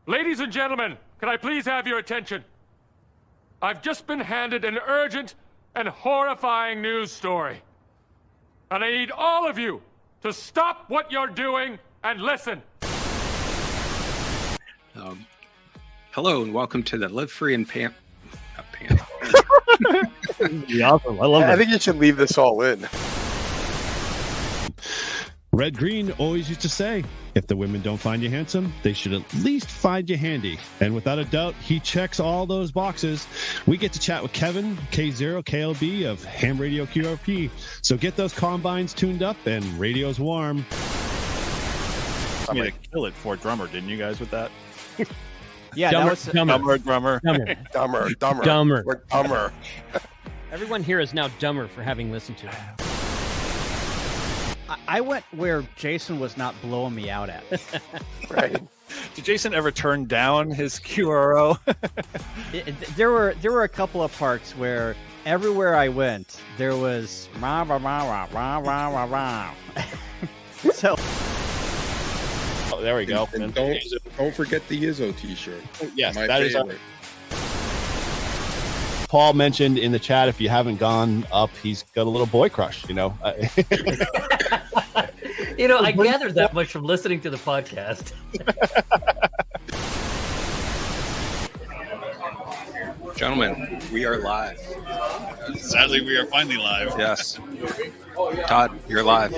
Ladies and gentlemen, can I please have your attention? I've just been handed an urgent and horrifying news story. And I need all of you to stop what you're doing and listen. Hello and welcome to the Live Free and Pam. Awesome. I love it. I think you should leave this all in. Red Green always used to say, if the women don't find you handsome, they should at least find you handy. And without a doubt, he checks all those boxes. We get to chat with Kevin, K0KLB of Ham Radio QRP. So get those combines tuned up and radio's warm. I'm going to kill it for drummer, didn't you guys with that? Yeah, dumber. Dumber. We're dumber. Everyone here is now dumber for having listened to it. I went where Jason was not blowing me out at. Right. Did Jason ever turn down his QRO? There were a couple of parts where everywhere I went, there was rah rah rah rah rah rah rah. So. Oh, there we go. And don't forget the Izzo t-shirt. Yes, My that favorite. is. Paul mentioned in the chat, if you haven't gone up, he's got a little boy crush, you know. You know, I gathered that much from listening to the podcast. Gentlemen, we are live. Sadly, we are finally live. Yes. Todd, you're live.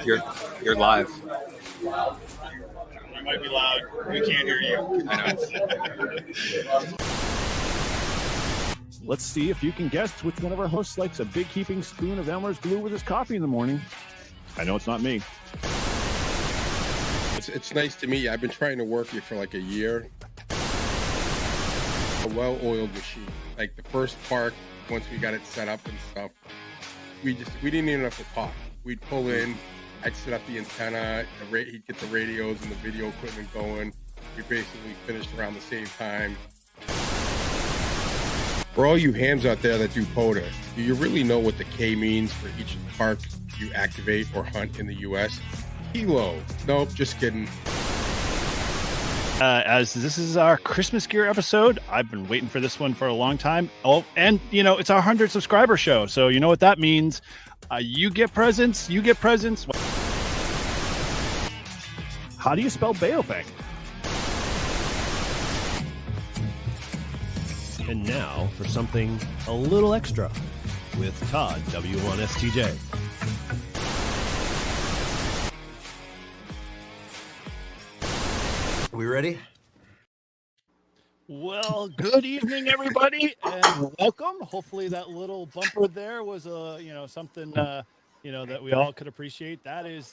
You're live. You might be loud. We can't hear you. I know. Let's see if you can guess which one of our hosts likes a big heaping spoon of Elmer's glue with his coffee in the morning. I know it's not me. It's nice to meet you. I've been trying to work you for like a year. A well-oiled machine. Like the first park, once we got it set up and stuff, we didn't even have to talk. We'd pull in, I'd set up the antenna, he'd get the radios and the video equipment going. We basically finished around the same time. For all you hams out there that do POTA, do you really know what the K means for each park you activate or hunt in the U.S.? Kilo. Nope, just kidding. As this is our Christmas gear episode, I've been waiting for this one for a long time. Oh, and you know, it's our 100 subscriber show, so you know what that means. You get presents. You get presents. How do you spell Baofeng? And now for something a little extra with Todd, W1STJ. Are we ready? Well, good evening, everybody, and welcome. Hopefully, that little bumper there was something that we all could appreciate. That is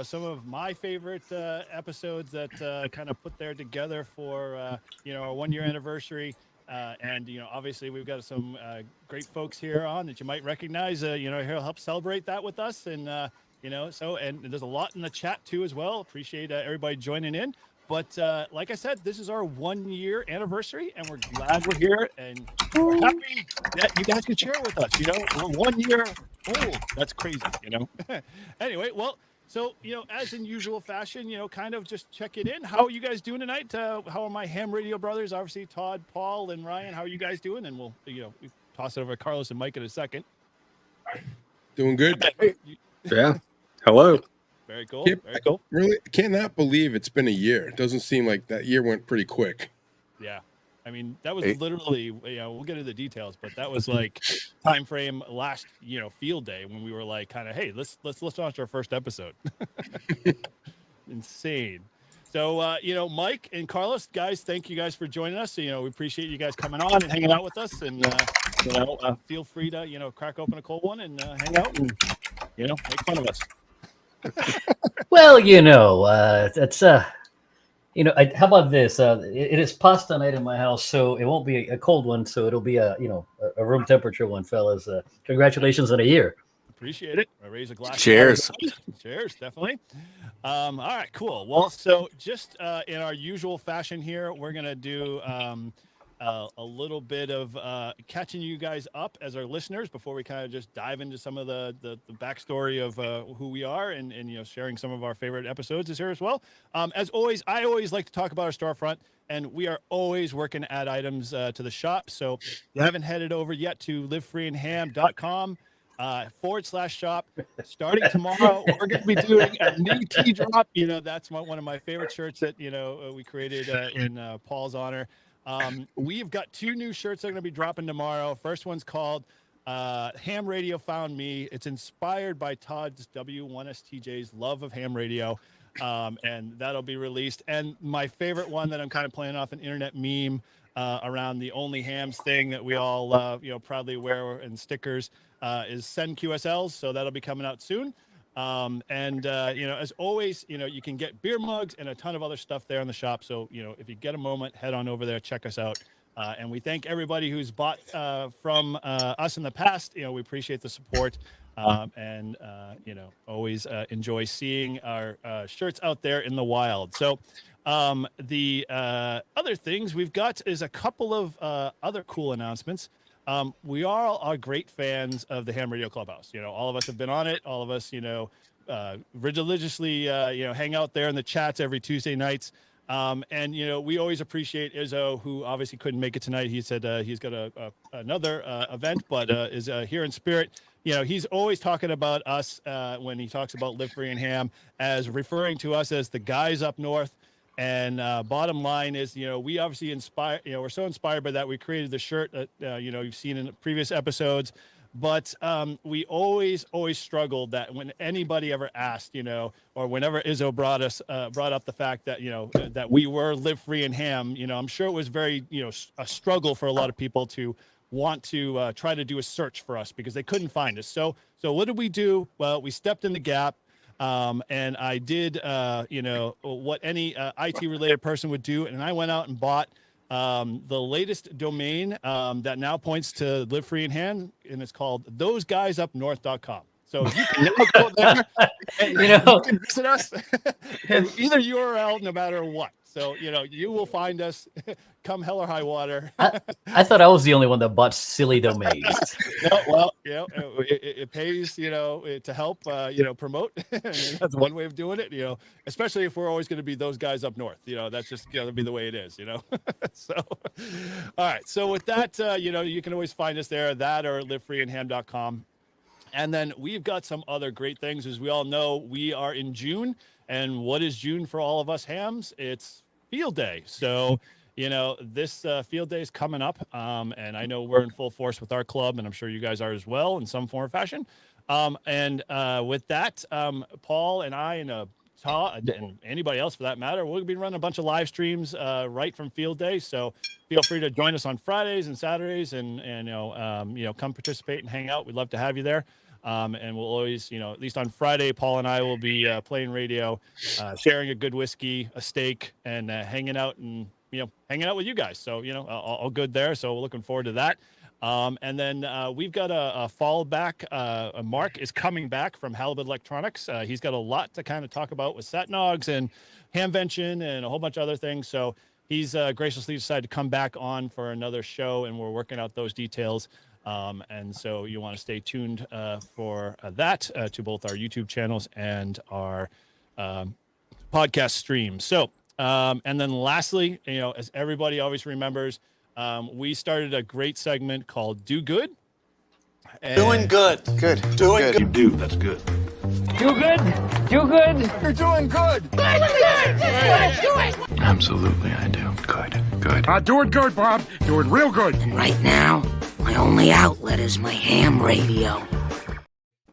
some of my favorite episodes that kind of put there together for our 1-year anniversary. And obviously we've got some great folks here on that you might recognize. Here to help celebrate that with us, and and there's a lot in the chat too as well. Appreciate everybody joining in. But like I said, this is our 1-year anniversary, and we're glad we're here, and we're happy that you guys can share with us. We're 1 year old. That's crazy. Anyway, well. So, as in usual fashion, kind of just check it in. How are you guys doing tonight? How are my ham radio brothers? Obviously, Todd, Paul, and Ryan. How are you guys doing? And we'll toss it over to Carlos and Mike in a second. Doing good. Yeah. Hello. Very cool. Yep. Very cool. Really cannot believe it's been a year. It doesn't seem like that year went pretty quick. Yeah. I mean, that was literally, we'll get into the details, but that was like time frame last, field day when we were like, kind of, hey, let's launch our first episode. Insane. So, Mike and Carlos, guys, thank you guys for joining us. We appreciate you guys coming on and hanging out with us, and feel free to, crack open a cold one and hang out and, make fun of us. Well, that's how about this? It is pasta night in my house, so it won't be a cold one. So it'll be a room temperature one, fellas. Congratulations on a year. Appreciate it. I raise a glass. Cheers. Cheers, definitely. All right, cool. Well, so just in our usual fashion here, we're gonna do a little bit of catching you guys up as our listeners before we kind of just dive into some of the backstory of who we are and sharing some of our favorite episodes is here as well. As always, I always like to talk about our storefront, and we are always working to add items to the shop. So if you haven't headed over yet to livefreeandham.com /shop. Starting tomorrow, we're going to be doing a new tea drop. That's one of my favorite shirts that we created in Paul's honor. We've got 2 new shirts that are going to be dropping tomorrow. First one's called Ham Radio Found Me. It's inspired by Todd's W1STJ's love of ham radio, and that'll be released. And my favorite one that I'm kind of playing off an internet meme around the Only Hams thing that we all proudly wear, and stickers, is Send QSLs. So that'll be coming out soon. As always, you can get beer mugs and a ton of other stuff there in the shop. So, if you get a moment, head on over there, check us out. And we thank everybody who's bought from us in the past. We appreciate the support. Always enjoy seeing our shirts out there in the wild. So the other things we've got is a couple of other cool announcements. We all are great fans of the Ham Radio Clubhouse. All of us have been on it. All of us, religiously, hang out there in the chats every Tuesday nights. We always appreciate Izzo, who obviously couldn't make it tonight. He said he's got another event, but is here in spirit. He's always talking about us when he talks about Live Free and Ham, as referring to us as the guys up north. And bottom line is, we obviously inspire, we're so inspired by that. We created the shirt that, you've seen in previous episodes, but we always struggled that when anybody ever asked, or whenever Izzo brought up the fact that, that we were Live Free and Ham, I'm sure it was very, a struggle for a lot of people to want to try to do a search for us because they couldn't find us. So what did we do? Well, we stepped in the gap. And I did, what any IT related person would do. And I went out and bought the latest domain that now points to Live Free and Ham, and it's called thoseguysupnorth.com. So you can now go there and you can visit us from either URL, no matter what. So, you will find us come hell or high water. I thought I was the only one that bought silly domains. No, well, it pays, to help, promote. And that's one way of doing it, especially if we're always going to be those guys up north. That's just going to be the way it is, So, all right. So with that, you can always find us there, that or livefreeandham.com. And then we've got some other great things. As we all know, we are in June. And what is June for all of us hams? It's Field Day. So, this Field Day is coming up. And I know we're in full force with our club, and I'm sure you guys are as well in some form or fashion. With that, Paul and I and Todd and anybody else for that matter, we'll be running a bunch of live streams right from Field Day. So feel free to join us on Fridays and Saturdays and come participate and hang out. We'd love to have you there. And we'll always, at least on Friday, Paul and I will be playing radio, sharing a good whiskey, a steak, and hanging out with you guys. So, all good there. So we're looking forward to that. And then we've got a fallback. Mark is coming back from Halibut Electronics. He's got a lot to kind of talk about with Satnogs and Hamvention and a whole bunch of other things. So he's graciously decided to come back on for another show, and we're working out those details. And so you want to stay tuned for that to both our YouTube channels and our podcast stream. So, and then lastly, as everybody always remembers, we started a great segment called Do Good. And doing good. Good. Doing good. You do. That's good. Do good. Do good. You're doing good. Do it. Absolutely, I do. Good. Good. Doing good, Bob. Doing real good. And right now, my only outlet is my ham radio.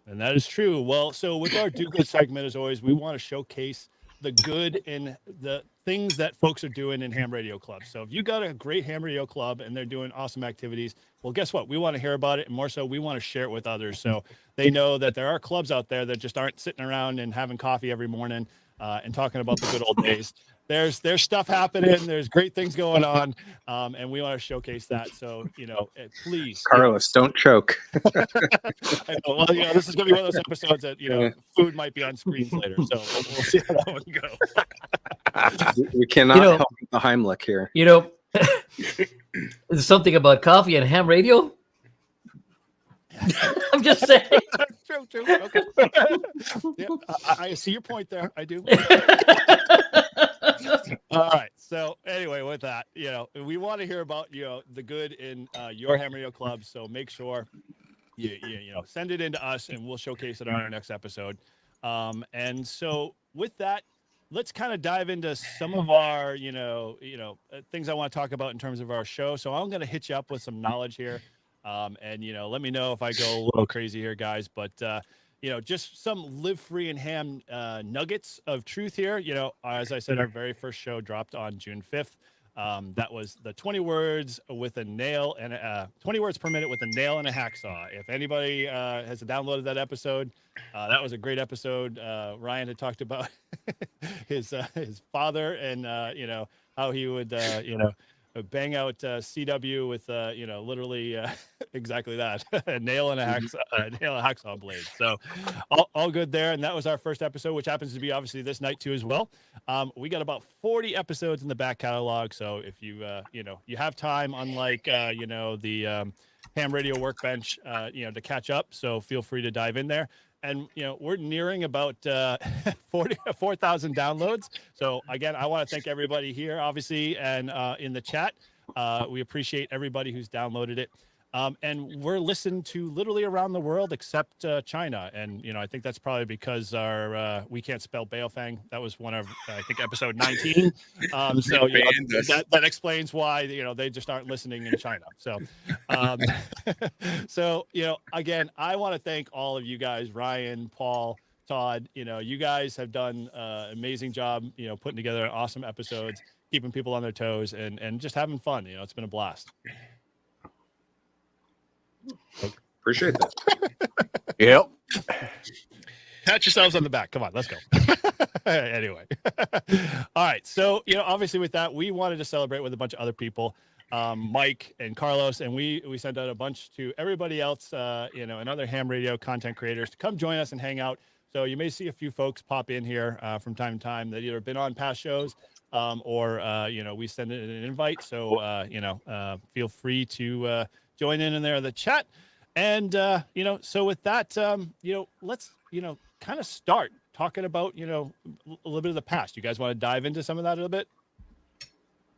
And that is true. Well, so with our Do Good segment, as always, we want to showcase the good in the things that folks are doing in ham radio clubs. So if you got a great ham radio club and they're doing awesome activities, well, guess what? We want to hear about it, and more so, we want to share it with others. So they know that there are clubs out there that just aren't sitting around and having coffee every morning and talking about the good old days. There's stuff happening. There's great things going on, and we want to showcase that. So, please, Carlos, don't choke. I know. Well, this is going to be one of those episodes that food might be on screens later. So we'll see how that one goes. We cannot help the Heimlich here. Is it something about coffee and ham radio? I'm just saying. True. Okay. Yeah, I see your point there. I do. All right. So anyway, with that, we want to hear about the good in your ham radio club. So make sure you send it in to us, and we'll showcase it on our next episode. And so with that, let's kind of dive into some of our things I want to talk about in terms of our show. So I'm going to hit you up with some knowledge here. And let me know if I go a little crazy here, guys. But just some live free and ham nuggets of truth here. As I said, our very first show dropped on June 5th. That was the 20 words with a nail and 20 words per minute with a nail and a hacksaw. If anybody has downloaded that episode, that was a great episode. Ryan had talked about his father and how he would bang out CW with literally exactly that, a nail and a hacksaw blade. So all good there. And that was our first episode, which happens to be obviously this night too as well. We got about 40 episodes in the back catalog. So if you you have time, unlike the ham radio workbench, to catch up. So feel free to dive in there. And we're nearing about 4,000 downloads. So again, I want to thank everybody here, obviously, and in the chat. We appreciate everybody who's downloaded it. And we're listened to literally around the world except China. And I think that's probably because our we can't spell Baofeng. That was one of I think episode 19. So that explains why they just aren't listening in China. So so again, I want to thank all of you guys, Ryan, Paul, Todd. You guys have done an amazing job putting together awesome episodes, keeping people on their toes, and just having fun. It's been a blast. Appreciate that. Yep. Pat yourselves on the back. Come on, let's go. Anyway. All right. So, obviously with that, we wanted to celebrate with a bunch of other people, Mike and Carlos, and we sent out a bunch to everybody else, and other ham radio content creators to come join us and hang out. So you may see a few folks pop in here from time to time that either been on past shows or, we send in an invite. So, feel free to join in there in the chat. And, so with that, let's, kind of start talking about, a little bit of the past. You guys want to dive into some of that a little bit?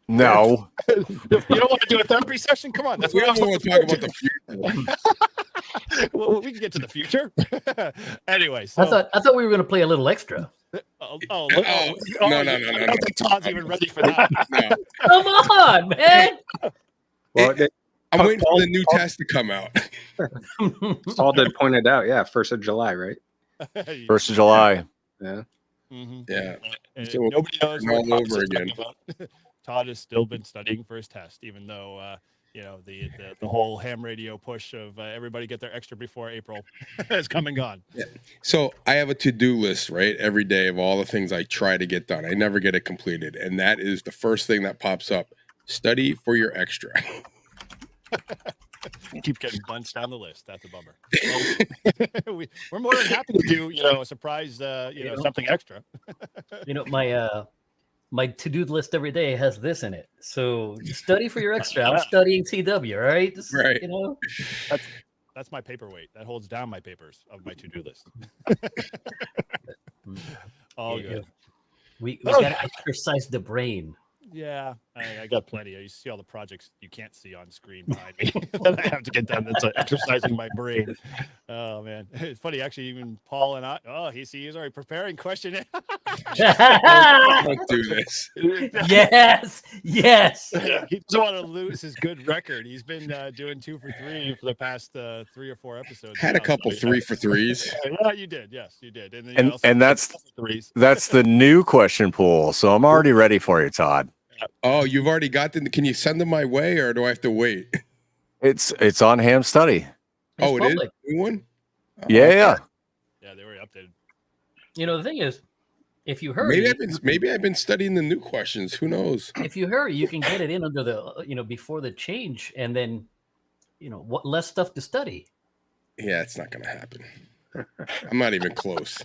No. You don't want to do a therapy session? Come on. That's what want to talk about the future. Well, we can get to the future. Anyway, so I thought we were going to play a little extra. No. I don't think Todd's even ready for that. No. Come on, man. Well, I'm waiting for the new test to come out. Paul did point it out. Yeah, 1st of July, right? 1st of July. Yeah. Mm-hmm. Yeah. And So nobody knows what all Todd's over talking again. about. Todd has still been studying for his test, even though the whole ham radio push of everybody get their extra before April has come and gone. Yeah. So I have a to-do list, right, every day of all the things I try to get done. I never get it completed, and that is the first thing that pops up: study for your extra. Keep getting bunched down the list. That's a bummer. We're more than happy to do, a surprise, something extra. My to-do list every day has this in it. So study for your extra. I'm studying CW, all right? Right. That's my paperweight. That holds down my papers of my to-do list. All good. We got to exercise the brain. Yeah, I got plenty. You see all the projects you can't see on screen behind me that I have to get done. That's exercising my brain. Oh man, it's funny actually. Even Paul and I. He's already preparing question. Don't do this. Yes. He doesn't want to lose his good record. He's been doing 2 for 3 for the past 3 or 4 episodes. Had a couple 3 for 3s. Yeah, you did. Yes, you did. And then And that's the new question pool. So I'm already ready for you, Todd. Oh, you've already got them. Can you send them my way, or do I have to wait? It's on Ham Study. Oh, it public. is? New one? Yeah. Yeah, they were updated. The thing is, if you hurry, Maybe I've been studying the new questions. Who knows? if you hurry, you can get it in under the before the change, and then what less stuff to study. Yeah, it's not going to happen. I'm not even close.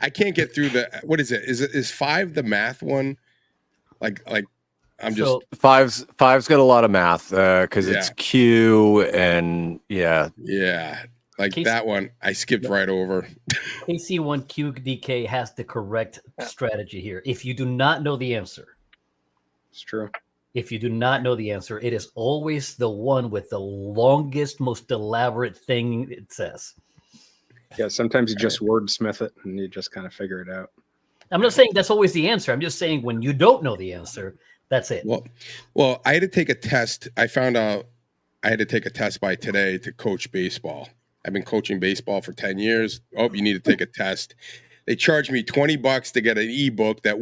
I can't get through the. What is it? Is 5 the math one? Like I'm just So Five's got a lot of math because it's Yeah. Q and yeah. like Case- that one. I skipped right over. KC1QDK has the correct strategy here. If you do not know the answer, It's true. it is always the one with the longest, most elaborate thing it says. Yeah, sometimes you just wordsmith it and you just kind of figure it out. I'm not saying that's always the answer. I'm just saying when you don't know the answer, that's it. Well, I had to take a test. I found out I had to take a test by today to coach baseball. I've been coaching baseball for 10 years. Oh, you need to take a test. They charged me $20 to get an ebook that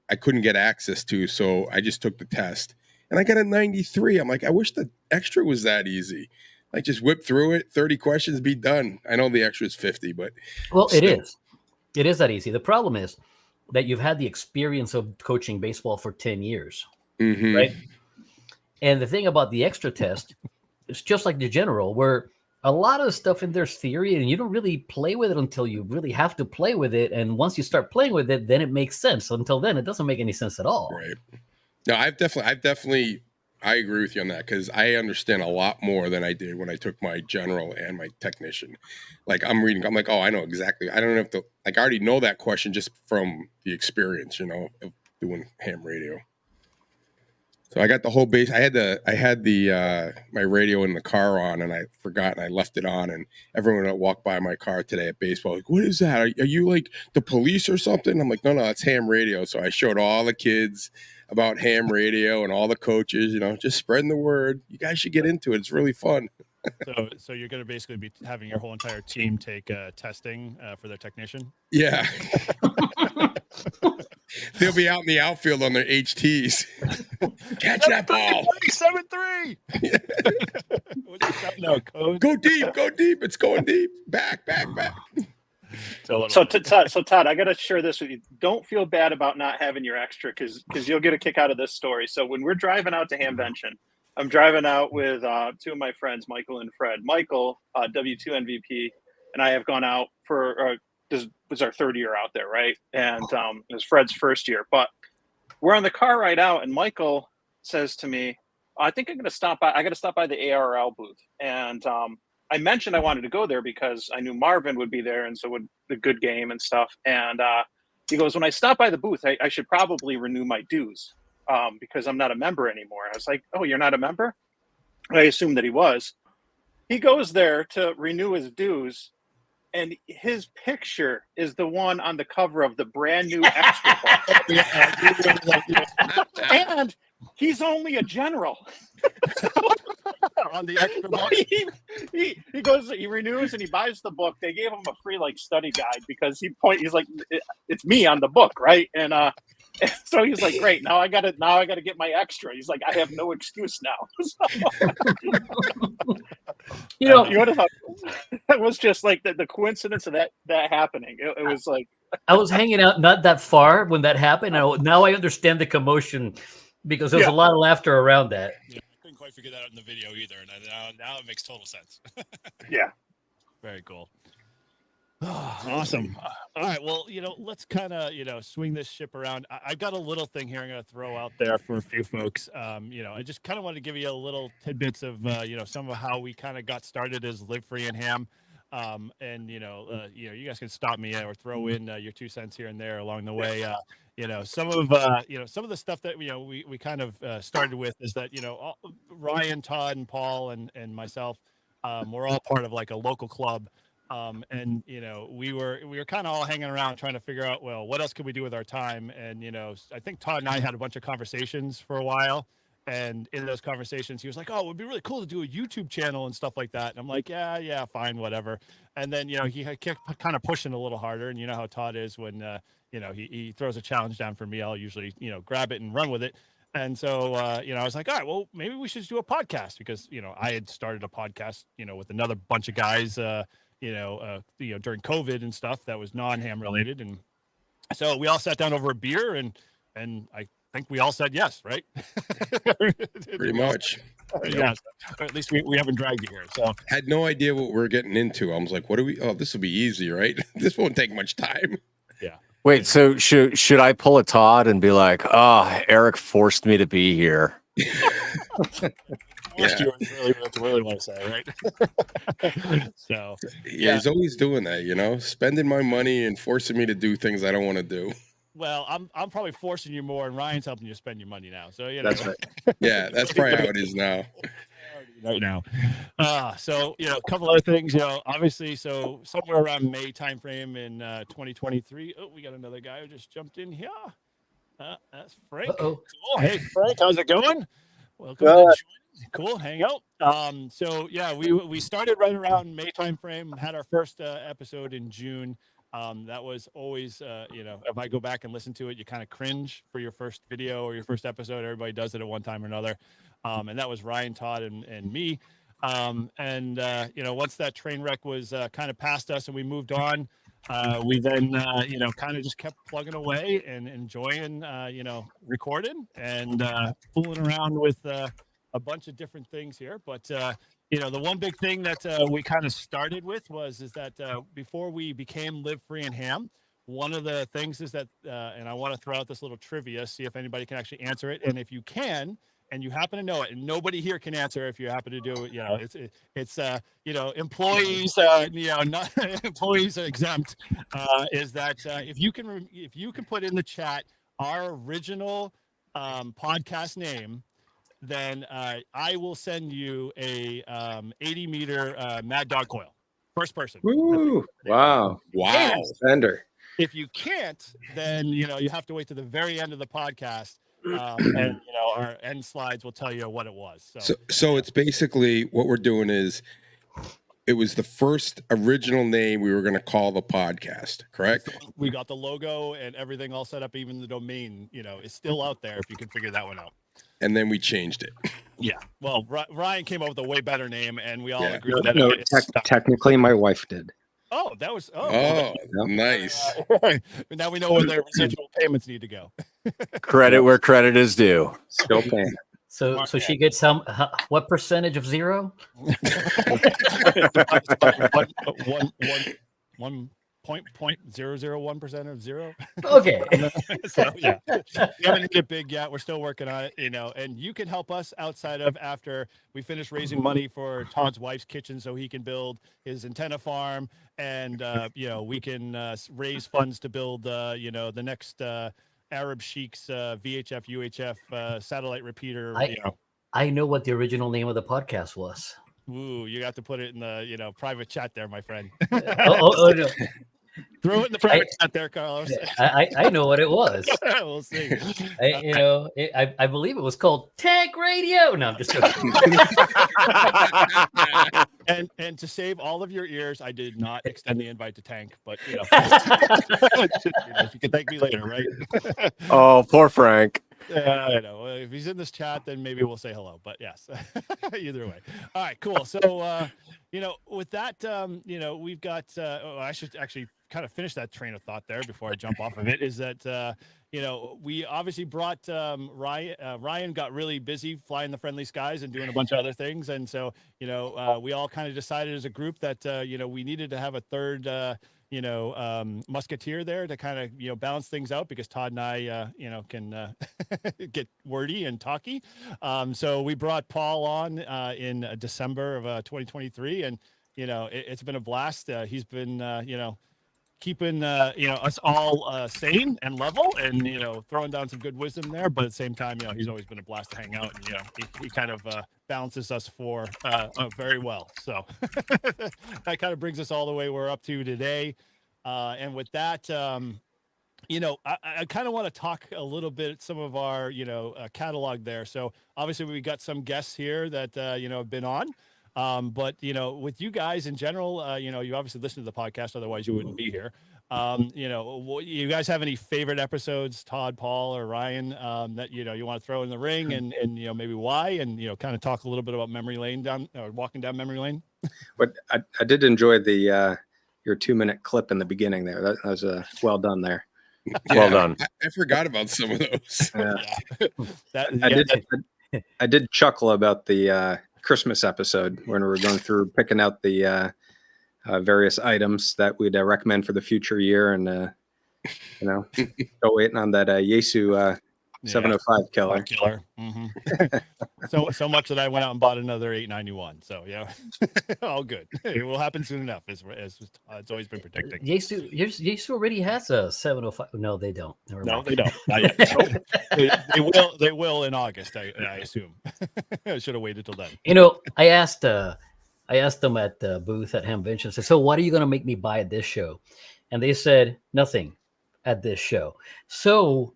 I couldn't get access to. So I just took the test and I got a 93. I'm like, I wish the extra was that easy. Like just whip through it, 30 questions, be done. I know the extra is 50, but it is. It is that easy. The problem is that you've had the experience of coaching baseball for 10 years, right? And the thing about the extra test, it's just like the general, where a lot of the stuff in there's theory and you don't really play with it until you really have to play with it. And once you start playing with it, then it makes sense. Until then, it doesn't make any sense at all. Right. No, I've definitely, I agree with you on that because I understand a lot more than I did when I took my general and my technician. Like I'm like, oh, I know exactly. I don't have to, like, I already know that question just from the experience, of doing ham radio. So I got the whole base. I had my radio in the car on, and I forgot, and I left it on. And everyone that walked by my car today at baseball, like, what is that? Are you like the police or something? I'm like, no, it's ham radio. So I showed all the kids about ham radio and all the coaches, just spreading the word. You guys should get into it. It's really fun. So you're going to basically be having your whole entire team take testing for their technician? Yeah. They'll be out in the outfield on their HTs. Catch that ball. 7-3. No, code. Go deep. It's going deep. Back. So Todd, I got to share this with you. Don't feel bad about not having your extra because you'll get a kick out of this story. So when we're driving out to Hamvention, I'm driving out with two of my friends, Michael and Fred. Michael, W2 MVP, and I have gone out for this was our third year out there, right? And it was Fred's first year. But we're on the car ride out, and Michael says to me, I think I'm going to stop by. I got to stop by the ARL booth. And I mentioned I wanted to go there because I knew Marvin would be there, and so would the good game and stuff. And he goes, when I stop by the booth, I should probably renew my dues because I'm not a member anymore. I was like, oh, you're not a member? I assumed that he was. He goes there to renew his dues, and his picture is the one on the cover of the brand new extra book. And he's only a general. On the extra book. He goes, he renews and he buys the book. They gave him a free study guide because he's like, it's me on the book, right? And so he's like, great, now I gotta get my extra. He's like, I have no excuse now. You know what it was just like the coincidence of that happening. It was like I was hanging out not that far when that happened. Now I understand the commotion because there's a lot of laughter around that. Yeah, I couldn't quite figure that out in the video either, and now it makes total sense. Yeah, very cool. Awesome. All right. Well, let's kind of, swing this ship around. I've got a little thing here I'm going to throw out there for a few folks. I just kind of want to give you a little tidbits of, some of how we kind of got started as Live Free and Ham. You guys can stop me or throw in your 2 cents here and there along the way. Some of the stuff that, we kind of started with is that, Ryan, Todd, and Paul and myself, we're all part of like a local club. We were kind of all hanging around trying to figure out, well, what else could we do with our time? And, I think Todd and I had a bunch of conversations for a while. And in those conversations, he was like, oh, it would be really cool to do a YouTube channel and stuff like that. And I'm like, yeah, fine, whatever. And then, he kept kind of pushing a little harder. And you know how Todd is when, he throws a challenge down for me, I'll usually, grab it and run with it. And so, I was like, all right, well, maybe we should do a podcast because, I had started a podcast, with another bunch of guys, during COVID and stuff that was non-ham related. And so we all sat down over a beer and I think we all said yes, right? Pretty much. Yeah. At least we haven't dragged you here. So had no idea what we're getting into. I was like, this will be easy, right? This won't take much time. Yeah. Wait, so should I pull a Todd and be like, "Oh, Eric forced me to be here"? You really want to say, right? So Yeah, he's always doing that, you know, spending my money and forcing me to do things I don't want to do. Well, I'm probably forcing you more, and Ryan's helping you spend your money now. So you know. That's right. Yeah, that's probably how it is now. Right now. So a couple other things, obviously, so somewhere around May timeframe in 2023. Oh, we got another guy who just jumped in here. That's Frank. Uh-oh. Cool. Hey, Frank, how's it going? Welcome. To join. Cool. Hang out. So yeah, we started right around May timeframe. Had our first episode in June. That was always, if I go back and listen to it, you kind of cringe for your first video or your first episode. Everybody does it at one time or another. And that was Ryan, Todd, and me. Once that train wreck was kind of past us and we moved on, we then, kind of just kept plugging away and enjoying, recording and fooling around with a bunch of different things here. But, the one big thing that we kind of started with is that before we became Live Free and Ham, one of the things is that, and I want to throw out this little trivia, see if anybody can actually answer it. And if you can, and you happen to know it, and nobody here can answer if you happen to do it, it's employees, not employees are exempt, is that if you can put in the chat our original podcast name, then I will send you a 80-meter Mad Dog coil. First person. Woo! Wow. Fender. If you can't, then you have to wait to the very end of the podcast, and our end slides will tell you what it was. So it's basically what we're doing is it was the first original name we were going to call the podcast, correct? We got the logo and everything all set up. Even the domain, is still out there if you can figure that one out. And then we changed it. Yeah. Well, Ryan came up with a way better name, and we all agreed that No, technically, my wife did. Oh, that was nice. Now we know where their residual payments need to go. Credit where credit is due. Still paying. So she gets what percentage of zero? 1.001% of zero. Okay. So yeah, we haven't hit it big yet. We're still working on it, and you can help us outside of after we finish raising money for Todd's wife's kitchen so he can build his antenna farm, and we can raise funds to build the next Arab Sheikh's VHF UHF satellite repeater. I know what the original name of the podcast was. Ooh, you have to put it in the private chat there, my friend. Oh no. Throw it in the private chat there, Carlos. I know what it was. We'll see. I believe it was called Tank Radio. No, I'm just joking. And to save all of your ears, I did not extend the invite to Tank, but you can thank me later, right? Oh, poor Frank. Yeah, I know. If he's in this chat, then maybe we'll say hello. But yes, either way. All right, cool. So, with that, we've got. I should actually kind of finish that train of thought there before I jump off of it. Is that we obviously brought Ryan. Ryan got really busy flying the friendly skies and doing a bunch of other things, and so we all kind of decided as a group that we needed to have a third. Musketeer there to kind of, balance things out because Todd and I, can get wordy and talky. So we brought Paul on in December of 2023, and, it's been a blast. He's been, keeping, us all sane and level and, throwing down some good wisdom there. But at the same time, he's always been a blast to hang out, and, he kind of balances us very well. So that kind of brings us all the way we're up to today. And with that, I kind of want to talk a little bit some of our, catalog there. So obviously we got some guests here that, have been on. But, with you guys in general, you obviously listen to the podcast, otherwise you wouldn't be here. You guys have any favorite episodes, Todd, Paul, or Ryan, that, you want to throw in the ring and maybe why, and, kind of talk a little bit about memory lane walking down memory lane? But I did enjoy the, your 2-minute clip in the beginning there. That was well done there. Yeah, well done. I forgot about some of those. I did chuckle about the Christmas episode when we were going through picking out the various items that we'd recommend for the future year, and You know, still waiting on that Yesu 705 killer. So much that I went out and bought another 891. So yeah, all good. It will happen soon enough, as it's always been predicting. Yesu already has a 705. No, they don't. No, they don't. Not yet. So they will in August, I assume. I should have waited till then. You know, I asked them at the booth at Hamvention. I said, "So what are you going to make me buy at this show?" And they said, "Nothing at this show." So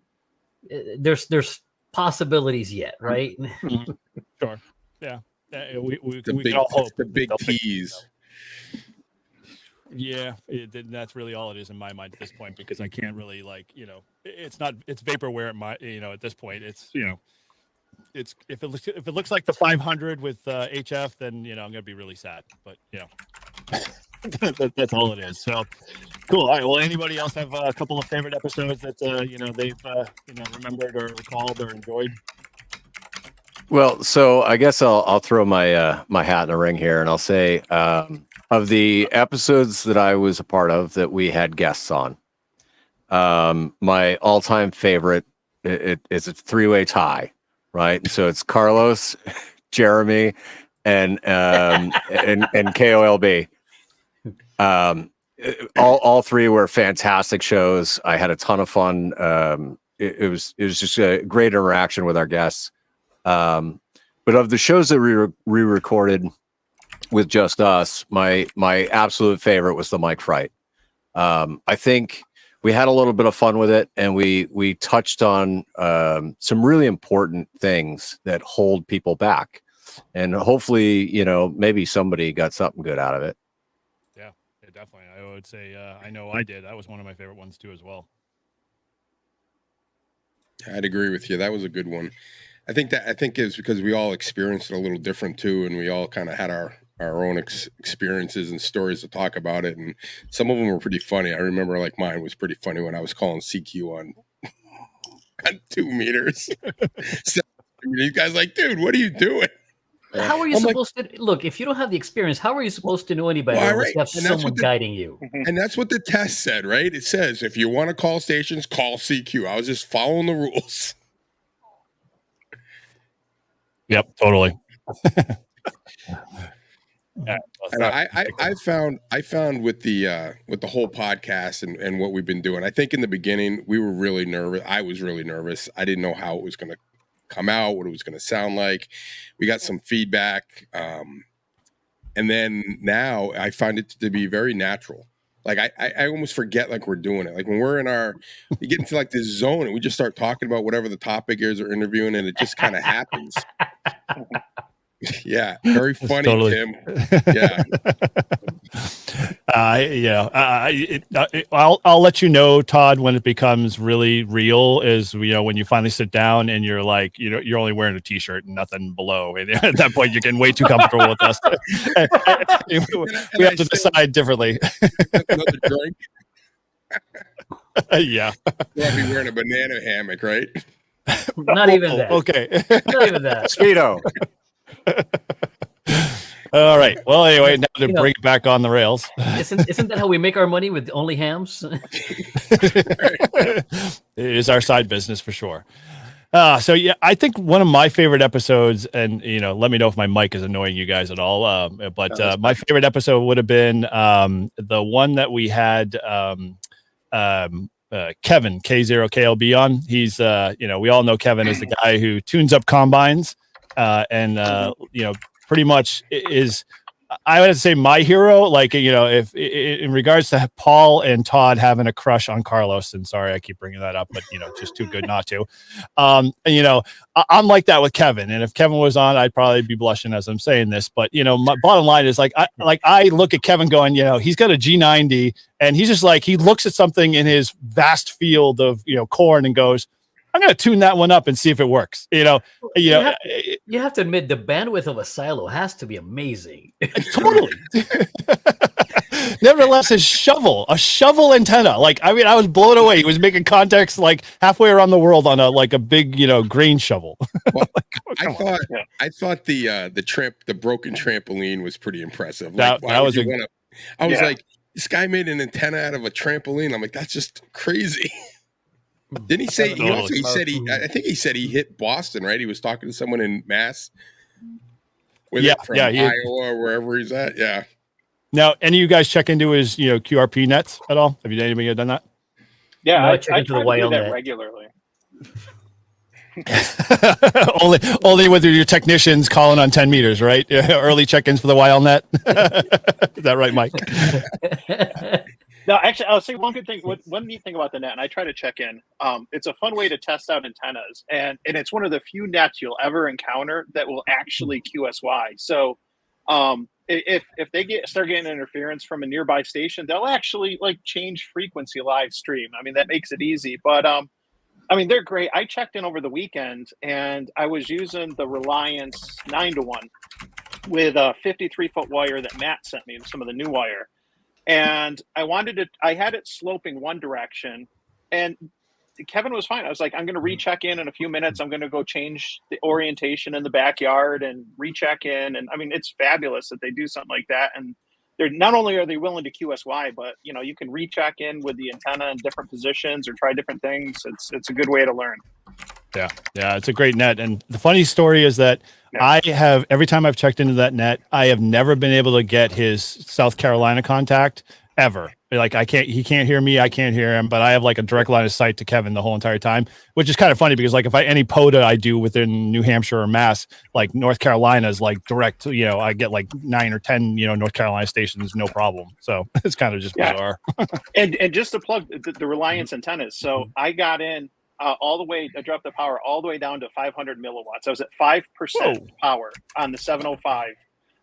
there's possibilities yet, right? Sure. Yeah. We the can all hope. The big tease. Yeah, that's really all it is in my mind at this point, because I can't really it's vaporware at this point. It's it's if it looks like the 500 with HF, then I'm gonna be really sad. But that's all it is. So cool. All right. Well, anybody else have a couple of favorite episodes that they've remembered or recalled or enjoyed? Well, so I guess I'll throw my my hat in the ring here, and I'll say of the episodes that I was a part of that we had guests on, my all-time favorite it's a three-way tie, right? So it's Carlos, Jeremy, and KOLB. All three were fantastic shows. I had a ton of fun. It was just a great interaction with our guests. But of the shows that we re-recorded with just us, my absolute favorite was the Mike Fright. I think we had a little bit of fun with it, and we touched on some really important things that hold people back, and hopefully, maybe somebody got something good out of it. Yeah, definitely. I would say I know I did. That was one of my favorite ones too, as well. I'd agree with you. That was a good one. I think it's because we all experienced it a little different too, and we all kind of had our own experiences and stories to talk about it, and some of them were pretty funny. I remember mine was pretty funny when I was calling CQ on 2 meters. So these guys dude, what are you doing? How are you supposed to look? If you don't have the experience, how are you supposed to know anybody? Well, unless you have someone guiding you. And that's what the test said, right? It says if you want to call stations, call CQ. I was just following the rules. Yep, totally. Yeah, and I found with the whole podcast and what we've been doing, I think in the beginning we were really nervous. I was really nervous. I didn't know how it was going to come out, what it was going to sound like. We got some feedback, and then now I find it to be very natural. I almost forget we're doing it. When we're we get into this zone and we just start talking about whatever the topic is or interviewing, and it just kind of happens. Yeah, very funny, totally. Tim. Yeah. I'll let you know, Todd, when it becomes really real. Is when you finally sit down and you're you're only wearing a t-shirt and nothing below, and at that point you're getting way too comfortable with us. We have to decide differently. Another drink. Yeah. You'll be wearing a banana hammock, right? Not even that. Okay. Not even that. Speedo. All right. Well, anyway, now to bring it back on the rails. Isn't that how we make our money, with only hams? It is our side business for sure. So yeah, I think one of my favorite episodes, and let me know if my mic is annoying you guys at all. But my favorite episode would have been the one that we had Kevin K0KLB on. He's we all know Kevin is the guy who tunes up combines, and pretty much is, I would say, my hero. If in regards to Paul and Todd having a crush on Carlos, and sorry I keep bringing that up, but just too good not to. I'm like that with Kevin, and if Kevin was on, I'd probably be blushing as I'm saying this. But my bottom line is I look at Kevin going, he's got a G90, and he's just he looks at something in his vast field of corn and goes, I'm going to tune that one up and see if it works. You have to admit the bandwidth of a silo has to be amazing. Totally. Nevertheless, a shovel antenna. I was blown away. He was making contacts halfway around the world on a big, grain shovel. Well, I thought the broken trampoline was pretty impressive. That was this guy made an antenna out of a trampoline. I'm like, that's just crazy. Didn't he say? I think he said he hit Boston, right? He was talking to someone in Mass. With it from Iowa or wherever he's at. Yeah. Now, any of you guys check into his, QRP nets at all? Have anybody done that? Yeah, No, I check into the try to do YL that net. regularly. only with your technicians calling on 10 meters, right? Early check-ins for the YL net. Is that right, Mike? No, actually, I'll say one good thing. One neat thing about the net, and I try to check in. It's a fun way to test out antennas, and it's one of the few nets you'll ever encounter that will actually QSY. So, if they start getting interference from a nearby station, they'll actually like change frequency live stream. I mean, that makes it easy, but I mean, they're great. I checked in over the weekend, and I was using the Reliance 9-to-1 with a 53-foot wire that Matt sent me, some of the new wire. And I had it sloping one direction, and Kevin was fine. I was like, I'm going to recheck in a few minutes. I'm going to go change the orientation in the backyard and recheck in. And I mean, it's fabulous that they do something like that. And they're not only are they willing to QSY, but you can recheck in with the antenna in different positions or try different things. It's a good way to learn. Yeah, it's a great net. And the funny story is that every time I've checked into that net, I have never been able to get his South Carolina contact ever. Like he can't hear me, I can't hear him, but I have like a direct line of sight to Kevin the whole entire time, which is kind of funny because like if any POTA I do within New Hampshire or Mass, like North Carolina is like direct, I get like 9 or 10, North Carolina stations, no problem. So it's kind of just bizarre. and just to plug the Reliance antennas. So I got in all the way, I dropped the power all the way down to 500 milliwatts. I was at 5% power on the 705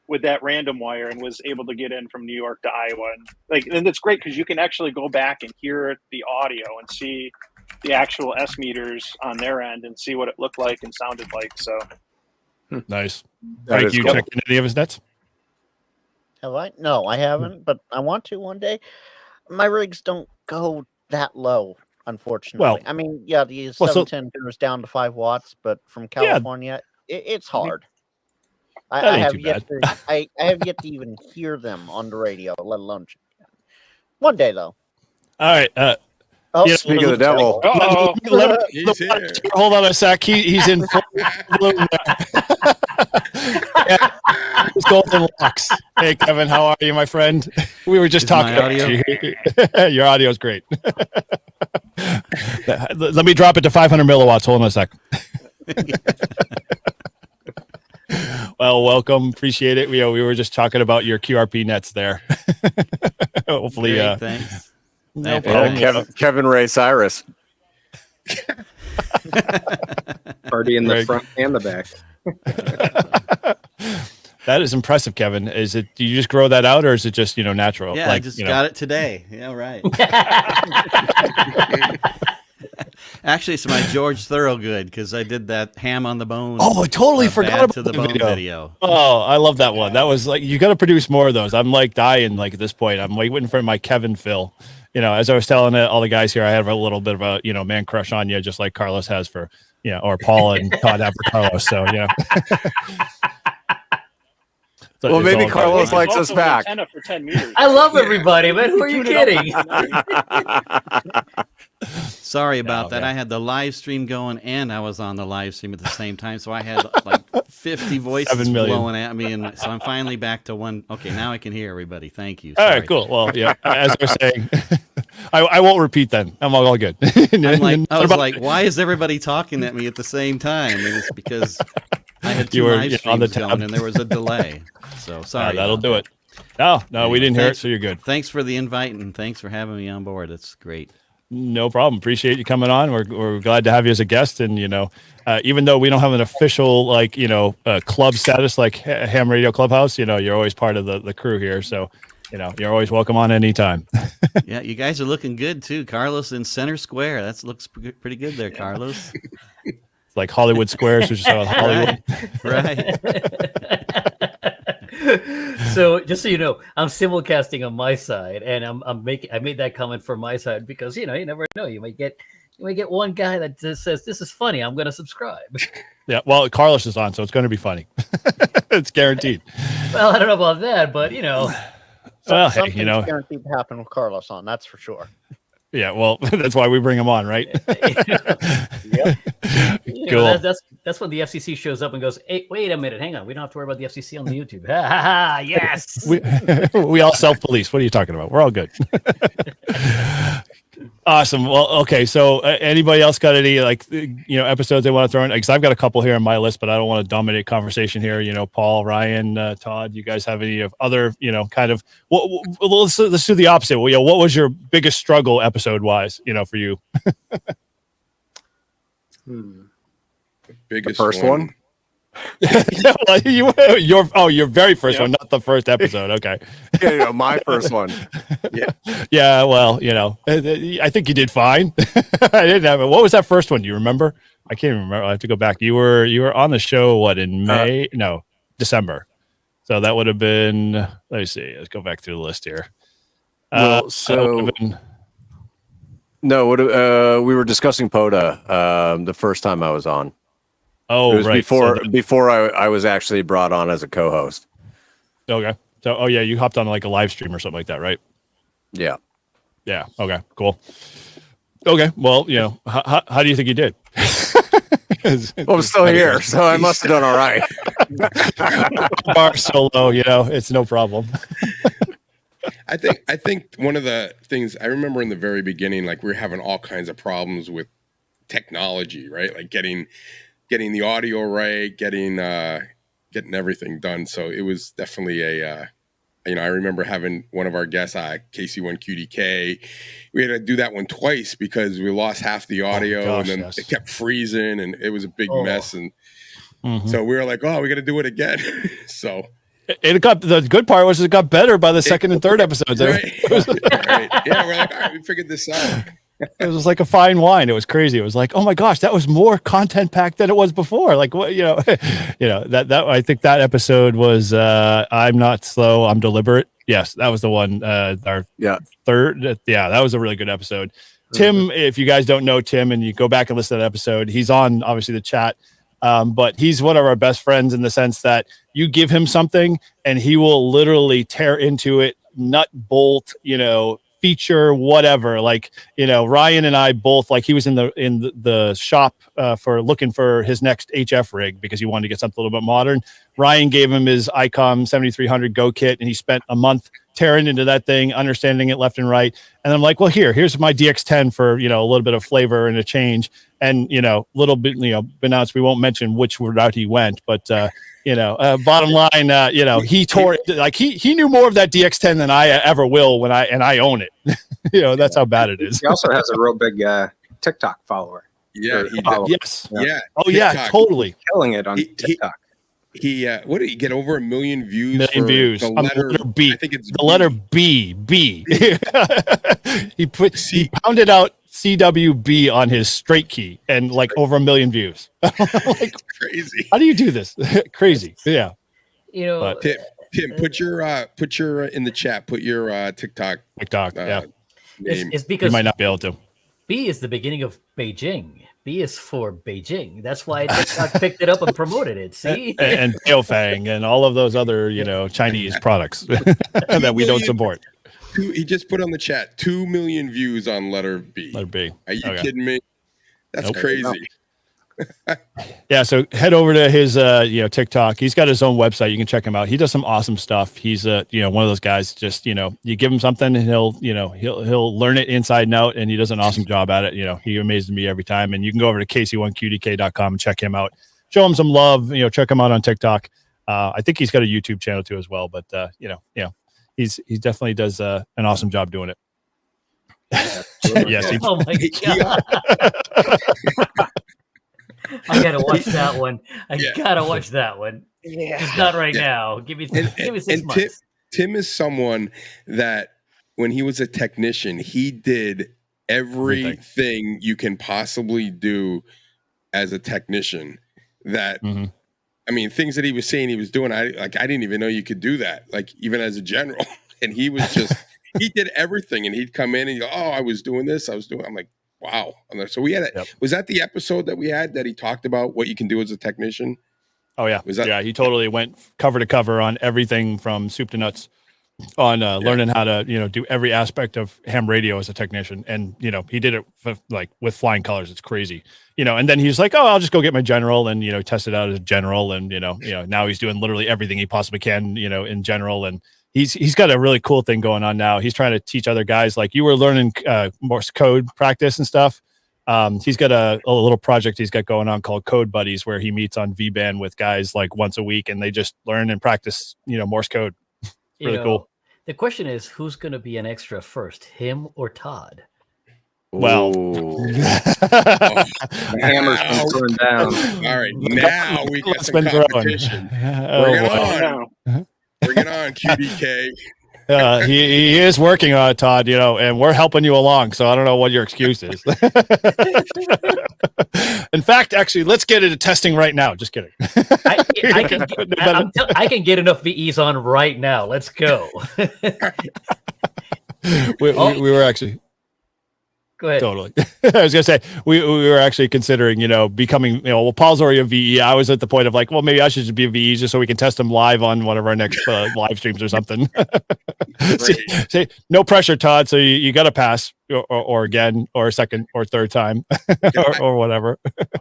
with that random wire and was able to get in from New York to Iowa. And it's great because you can actually go back and hear the audio and see the actual S meters on their end and see what it looked like and sounded like. So nice. Frank, you checked into any of his nets? Have I? No, I haven't, but I want to one day. My rigs don't go that low, unfortunately. Well, I mean, yeah, the 710 goes down to 5 watts, but from California, it's hard. I have yet to even hear them on the radio, let alone one day though. All right. Speaking of the devil, he's here. Hold on a sec. He's in full bloom there. His golden locks. Hey, Kevin, how are you, my friend? We were just talking about you. Your audio is great. Let me drop it to 500 milliwatts. Hold on a sec. Well, welcome. Appreciate it. We were just talking about your QRP nets there. Hopefully, thanks. No problem. Kevin Ray Cyrus. Party in the front and the back. That is impressive, Kevin. Do you just grow that out, or is it just natural? Yeah, I just got it today. Yeah, right. Actually, it's my George Thorogood because I did that ham on the bone. Oh, I totally forgot about the bone video. Oh, I love that one. That was like, you got to produce more of those. I'm like dying at this point. I'm like waiting for my Kevin Phil. As I was telling all the guys here, I have a little bit of a man crush on you, just like Carlos has for or Paul and Todd have for Carlos. So well, maybe Carlos likes us back. For 10 meters. I love everybody, man. Who are you kidding? Sorry about that. I had the live stream going and I was on the live stream at the same time. So I had like 50 voices blowing at me. And so I'm finally back to one. Okay, now I can hear everybody. Thank you. Sorry. All right, cool. Well, yeah, as I was saying, I won't repeat then. I'm all good. I was like, why is everybody talking at me at the same time? And it's because I had two live streams on the going and there was a delay. So sorry. That'll do it. No, we didn't hear it, so you're good. Thanks for the invite and thanks for having me on board. It's great. No problem. Appreciate you coming on. We're glad to have you as a guest. And, even though we don't have an official, club status like Ham Radio Clubhouse, you're always part of the crew here. So, you're always welcome on anytime. Yeah, you guys are looking good too. Carlos in center square. That looks pretty good there, Carlos. It's like Hollywood Squares, which is Hollywood. Right. So just so you know, I'm simulcasting on my side, and I made that comment for my side because you never know, you might get one guy that just says this is funny, I'm going to subscribe. Yeah, well, Carlos is on, so it's going to be funny. It's guaranteed. Well, I don't know about that, but Something's guaranteed to happen with Carlos on, that's for sure. Yeah, well, that's why we bring him on, right? Yep. Cool. That's when the FCC shows up and goes, "Hey, wait a minute, hang on, we don't have to worry about the FCC on the YouTube." Ha ha ha! Yes. We all self-police. What are you talking about? We're all good. Awesome. Well, okay. So, anybody else got any episodes they want to throw in? Because I've got a couple here on my list, but I don't want to dominate conversation here. Paul, Ryan, Todd, you guys have any of other kind of? Let's do the opposite. Well, what was your biggest struggle episode wise? For you. Biggest the first one. Your very first one, not the first episode. Okay. Yeah, my first one. Yeah. Well, I think you did fine. I didn't have it. What was that first one? Do you remember? I can't even remember. I have to go back. You were on the show in May? No, December. So that would have been. Let me see. Let's go back through the list here. We were discussing POTA the first time I was on. Oh, it was right. Before I was actually brought on as a co-host. Okay. So, you hopped on like a live stream or something like that, right? Yeah. Yeah. Okay. Cool. Okay. Well, how do you think you did? Well, I'm still here, so I must have done all right. Bar so low, it's no problem. I think one of the things I remember in the very beginning, like we were having all kinds of problems with technology, right? Like getting the audio right, getting everything done. So it was definitely I remember having one of our guests, KC1QDK. We had to do that one twice because we lost half the audio, and then it kept freezing, and it was a big mess. And so we were like, "Oh, we got to do it again." So the good part was it got better by the second and third episodes. Right. Right. Yeah, we're like, all right, we figured this out. It was like a fine wine. It was crazy. It was like, oh my gosh, that was more content packed than it was before. Like what, that I think that episode was I'm not slow, I'm deliberate. Yes, that was the one. Our third. Yeah, that was a really good episode. Tim, if you guys don't know Tim and you go back and listen to that episode, he's on obviously the chat. But he's one of our best friends in the sense that you give him something and he will literally tear into it, nut, bolt, feature, whatever. Like, Ryan and I both, like, he was in the shop for looking for his next HF rig because he wanted to get something a little bit modern. Ryan gave him his ICOM 7300 Go kit, and he spent a month tearing into that thing, understanding it left and right. And I'm like, well, here's my DX10 for, a little bit of flavor and a change. And, little bit, announced, we won't mention which route he went, but, bottom line, he tore it. Like he knew more of that DX10 than I ever will and I own it. That's how bad it is. He also has a real big TikTok follower. Yeah. Yes. Yeah. Oh TikTok. Yeah, totally. Killing it on TikTok. He what did he get over 1 million views? The letter B. I think it's the letter B. He pounded out CWB on his straight key and like over 1 million views. Like, crazy. How do you do this? Crazy. Yeah. Tim, put your in the chat. Put your TikTok. Yeah. Name. It's because you might not be able to. B is the beginning of Beijing. B is for Beijing. That's why TikTok picked it up and promoted it. See, and Baofeng and all of those other Chinese products that we don't support. He just put on the chat 2 million views on letter B. Letter B. Are you kidding me? That's crazy. Yeah, so head over to his TikTok. He's got his own website. You can check him out. He does some awesome stuff. He's one of those guys. Just you give him something and he'll learn it inside and out, and he does an awesome job at it. He amazes me every time. And you can go over to kc1qdk.com and check him out. Show him some love. Check him out on TikTok. I think he's got a YouTube channel too as well. But he definitely does an awesome job doing it. Yes. Oh my god. I gotta watch that one. I gotta watch that one. Yeah, it's not right now. Give me 6 months. Tim is someone that when he was a technician, he did everything you can possibly do as a technician. That I mean, things that he was saying he was doing, I didn't even know you could do that. Like even as a general, and he was just he did everything, and he'd come in and go, "Oh, I was doing this. I'm like, wow." So we had was that the episode that we had that he talked about what you can do as a technician? Oh yeah. He totally went cover to cover on everything from soup to nuts. on learning how to, do every aspect of ham radio as a technician. And, he did it with flying colors. It's crazy, and then he's like, oh, I'll just go get my general and, test it out as a general. And, now he's doing literally everything he possibly can, in general. And he's got a really cool thing going on now. He's trying to teach other guys, like you were learning Morse code practice and stuff. He's got a little project he's got going on called Code Buddies, where he meets on V-band with guys like once a week, and they just learn and practice, Morse code. Really cool. The question is, who's going to be an extra first, him or Todd? Well, the hammer's been thrown down. All right, now we got some competition. Bring it on, QDK. He is working on it, Todd, and we're helping you along. So I don't know what your excuse is. In fact, actually, let's get into testing right now. Just kidding. I can get enough VEs on right now. Let's go. we were actually. Go ahead. Totally. I was gonna say we were actually considering, becoming, Paul's already a VE. I was at the point of like, well, maybe I should just be a VE just so we can test them live on one of our next live streams or something. See, no pressure, Todd. So you got to pass or again or a second or third time or whatever.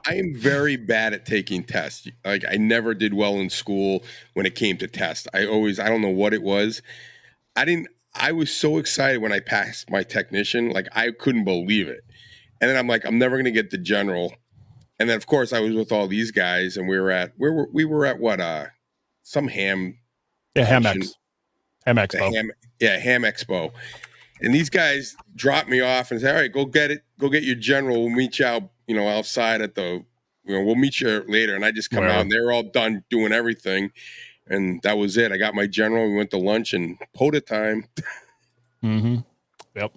I am very bad at taking tests. Like I never did well in school when it came to tests. I don't know what it was. I was so excited when I passed my technician, like I couldn't believe it. And then I'm like, I'm never going to get the general. And then of course I was with all these guys, and we were at what some ham. Yeah, Ham Expo. Ham Expo. And these guys dropped me off and said, all right, go get your general. We'll meet you out, outside at the, we'll meet you later. And I just come out and they were all done doing everything. And that was it. I got my general. We went to lunch and POTA time. Mm-hmm. Yep.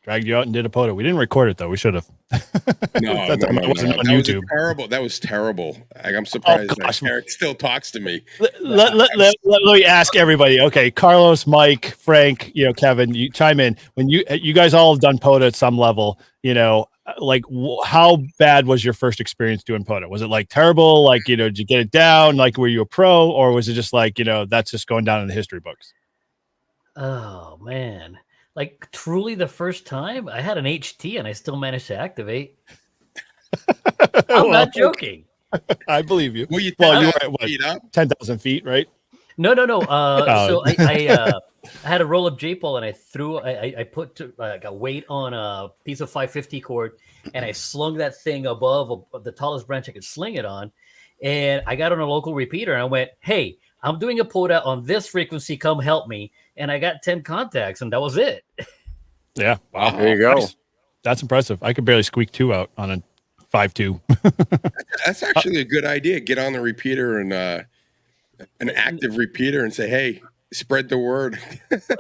Dragged you out and did a POTA. We didn't record it though. We should have. No. Wasn't on YouTube. That was terrible. I'm surprised that Eric still talks to me. Let me ask everybody. Okay, Carlos, Mike, Frank, Kevin, you chime in. When you guys all have done POTA at some level, like how bad was your first experience doing POTA? Was it like terrible? Like, did you get it down? Like, were you a pro, or was it just like, that's just going down in the history books? Oh man. Like truly the first time I had an HT and I still managed to activate. I'm not joking. I believe you. You were at what, 10,000 feet, right? No. So I had a roll up J-pole and I put like a weight on a piece of 550 cord and I slung that thing above the tallest branch I could sling it on. And I got on a local repeater and I went, hey, I'm doing a POTA on this frequency. Come help me. And I got 10 contacts and that was it. Yeah. Wow. There you go. Nice. That's impressive. I could barely squeak 2 out on a 5.2. That's actually a good idea. Get on the repeater and an active repeater and say, hey, spread the word.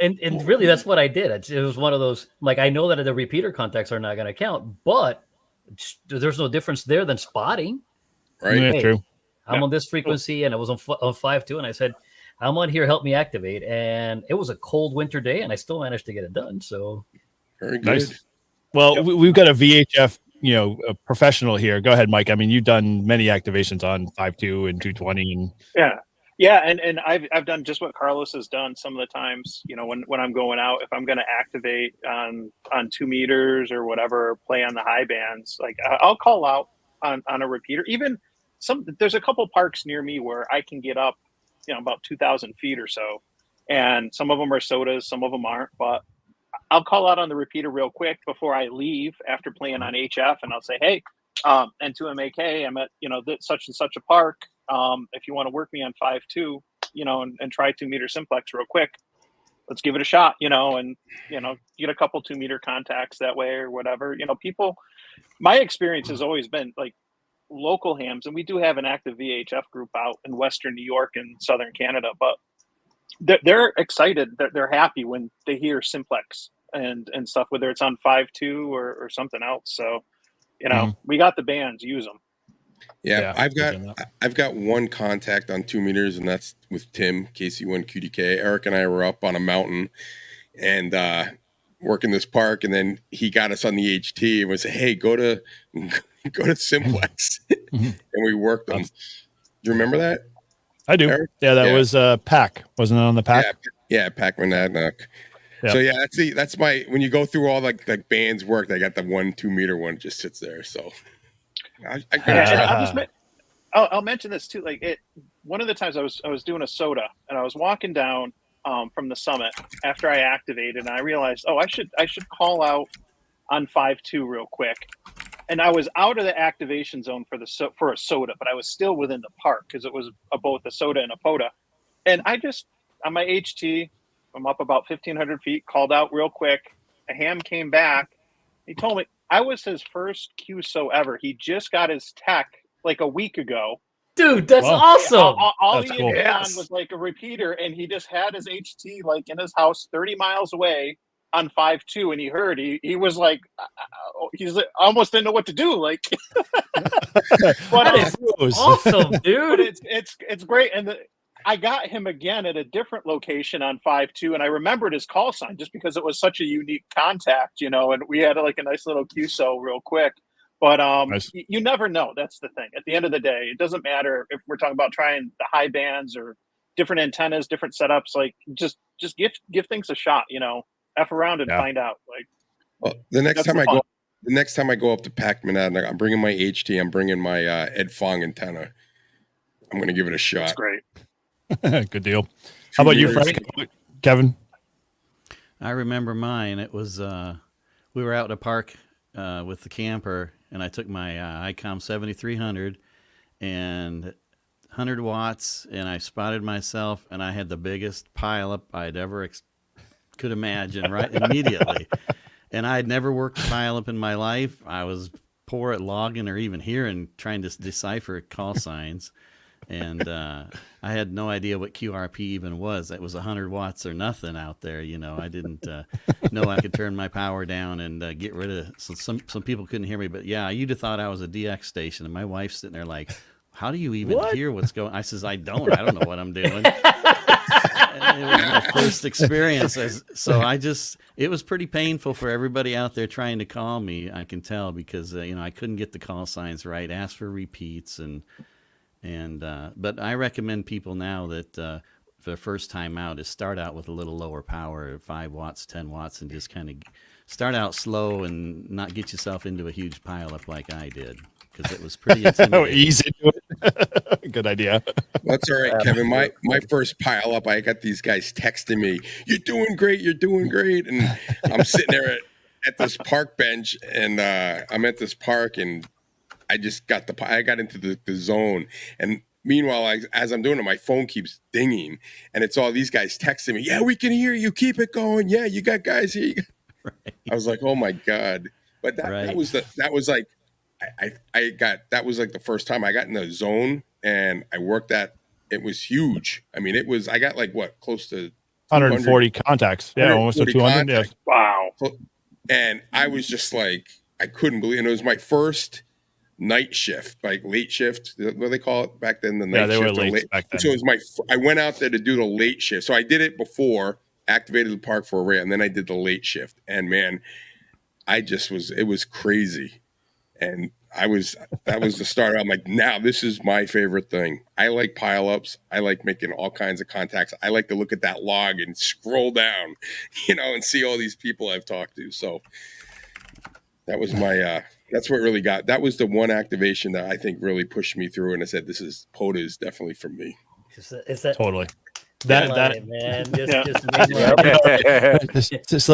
and really that's what I did. It was one of those, like, I know that the repeater contacts are not going to count, but there's no difference there than spotting. Right. Yeah, hey, true. I'm on this frequency and I was on 5.2 and I said, I'm on here, help me activate. And it was a cold winter day and I still managed to get it done. So very good. Nice. Well, we've got a VHF, a professional here. Go ahead, Mike. I mean, you've done many activations on 5.2 and 220 and Yeah, and I've done just what Carlos has done some of the times. When I'm going out, if I'm going to activate on 2 meters or whatever, play on the high bands, like I'll call out on a repeater. Even there's a couple parks near me where I can get up, about 2,000 feet or so, and some of them are sodas, some of them aren't. But I'll call out on the repeater real quick before I leave after playing on HF, and I'll say, hey, N2MAK, I'm at such and such a park. If you want to work me on 5.2, and try 2 meter simplex real quick, let's give it a shot, and get a couple 2 meter contacts that way or whatever. People, my experience has always been like local hams, and we do have an active VHF group out in Western New York and Southern Canada, but they're excited, they're happy when they hear simplex and stuff, whether it's on 5.2 or something else. So, we got the bands, use them. Yeah, I've got one contact on 2 meters, and that's with Tim, KC1 QDK. Eric and I were up on a mountain and working this park, and then he got us on the HT and was say, hey, go to simplex. And we worked them. Do you remember that? I do. Eric? Yeah, that was PAC. Wasn't it on the PAC? Yeah, Pac-Man. Yep. So yeah, that's my when you go through all like bands work, they got the 1-2 meter one just sits there. So I'll mention this too. Like one of the times I was doing a soda and I was walking down from the summit after I activated, and I realized, I should call out on 5.2 real quick. And I was out of the activation zone for a soda, but I was still within the park because it was both a soda and a POTA. And I just on my HT, I'm up about 1,500 feet, called out real quick. A ham came back. He told me I was his first QSO ever. He just got his tech like a week ago. Dude, that's awesome. All That's he cool. had been on was like a repeater, and he just had his HT like in his house 30 miles away on 5.2, and he heard he was like almost didn't know what to do. Like but That is awesome, dude. But it's great. And I got him again at a different location on 5.2, and I remembered his call sign just because it was such a unique contact, and we had like a nice little QSO real quick. But Nice. you never know. That's the thing. At the end of the day, it doesn't matter if we're talking about trying the high bands or different antennas, different setups. Like just give things a shot. F around and find out. Like the next time I go up to Pac-Man, I'm bringing my HT. I'm bringing my Ed Fong antenna. I'm going to give it a shot. That's great. Good deal. How about you, Frank? Kevin? I remember mine. It was we were out in a park with the camper, and I took my ICOM 7300 and 100 watts, and I spotted myself, and I had the biggest pileup I'd ever could imagine right immediately. And I'd never worked a pileup in my life. I was poor at logging or even hearing, trying to decipher call signs. And I had no idea what QRP even was. It was 100 watts or nothing out there. I didn't know I could turn my power down and get rid of. So some people couldn't hear me, but yeah, you'd have thought I was a DX station. And my wife's sitting there like, "How do you even hear what's going?" I says, "I don't know what I'm doing." It was my first experience, it was pretty painful for everybody out there trying to call me. I can tell because I couldn't get the call signs right. Ask for repeats but I recommend people now that for the first time out is start out with a little lower power, 5 watts, 10 watts, and just kind of start out slow and not get yourself into a huge pileup like I did, because it was pretty intimidating. Easy to it. Good idea. That's all right, Kevin. My first pileup, I got these guys texting me, "You're doing great, you're doing great," and I'm sitting there at this park bench, and I'm at this park, and I just got I got into the zone, and meanwhile, as I'm doing it, my phone keeps dinging, and it's all these guys texting me. "Yeah, we can hear you. Keep it going. Yeah, you got guys here." Right. I was like, "Oh my god!" But that was like the first time I got in the zone, and I worked that. It was huge. I mean, I got like close to 140 contacts. Yeah, almost to 200. Yes. Wow. And I was just like, I couldn't believe it. And it was my first night shift, like late shift, what do they call it back then? The night yeah, they shift were late back then. So it was I went out there to do the late shift. So I did it before, activated the park for a rail, and then I did the late shift. And man, it was crazy. And that was the start. I'm like, now this is my favorite thing. I like pileups. I like making all kinds of contacts. I like to look at that log and scroll down, and see all these people I've talked to. So that was my, that's what really that was the one activation that I think really pushed me through. And I said, POTA is definitely for me. Is that totally.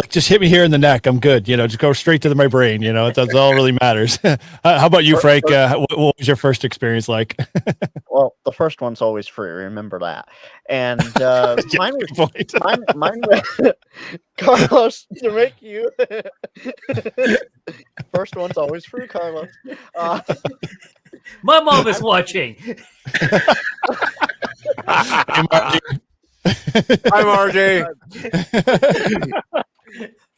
Just hit me here in the neck. I'm good. Just go straight to my brain. That's all really matters. How about you, Frank? What was your first experience like? Well, the first one's always free. Remember that. And mine was Carlos, to make you. First one's always free, Carlos. My mom is watching. I'm RJ.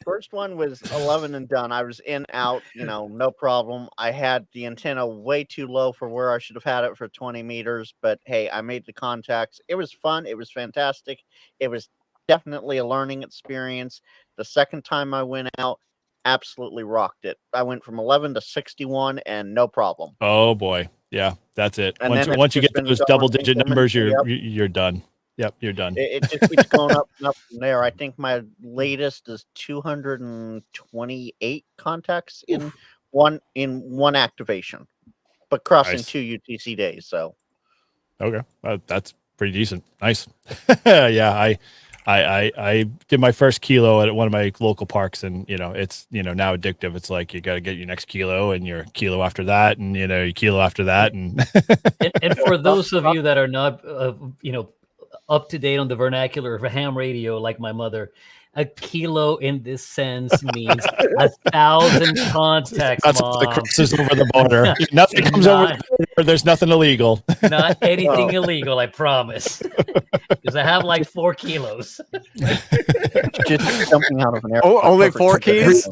First one was 11 and done. I was in, out, no problem. I had the antenna way too low for where I should have had it for 20 meters. But hey, I made the contacts. It was fun. It was fantastic. It was definitely a learning experience. The second time I went out, absolutely rocked it. I went from 11 to 61 and no problem. Oh boy. Yeah, that's it. Once you get those double-digit numbers, you're done. Yep, you're done. It just keeps going up and up from there. I think my latest is 228 contacts in one activation, but crossing Nice. 2 UTC days. So Okay, that's pretty decent. Nice. Yeah, I did my first kilo at one of my local parks, and it's now addictive. It's like you got to get your next kilo and your kilo after that, and your kilo after that, and and for those of you that are not up to date on the vernacular of ham radio, like my mother, a kilo in this sense means 1,000 contacts. That's Mom. that crosses over the border. Nothing comes over the border. There's nothing illegal. Not anything illegal, I promise. Because I have like 4 kilos. just jumping out of an airplane. Oh, only 4 keys?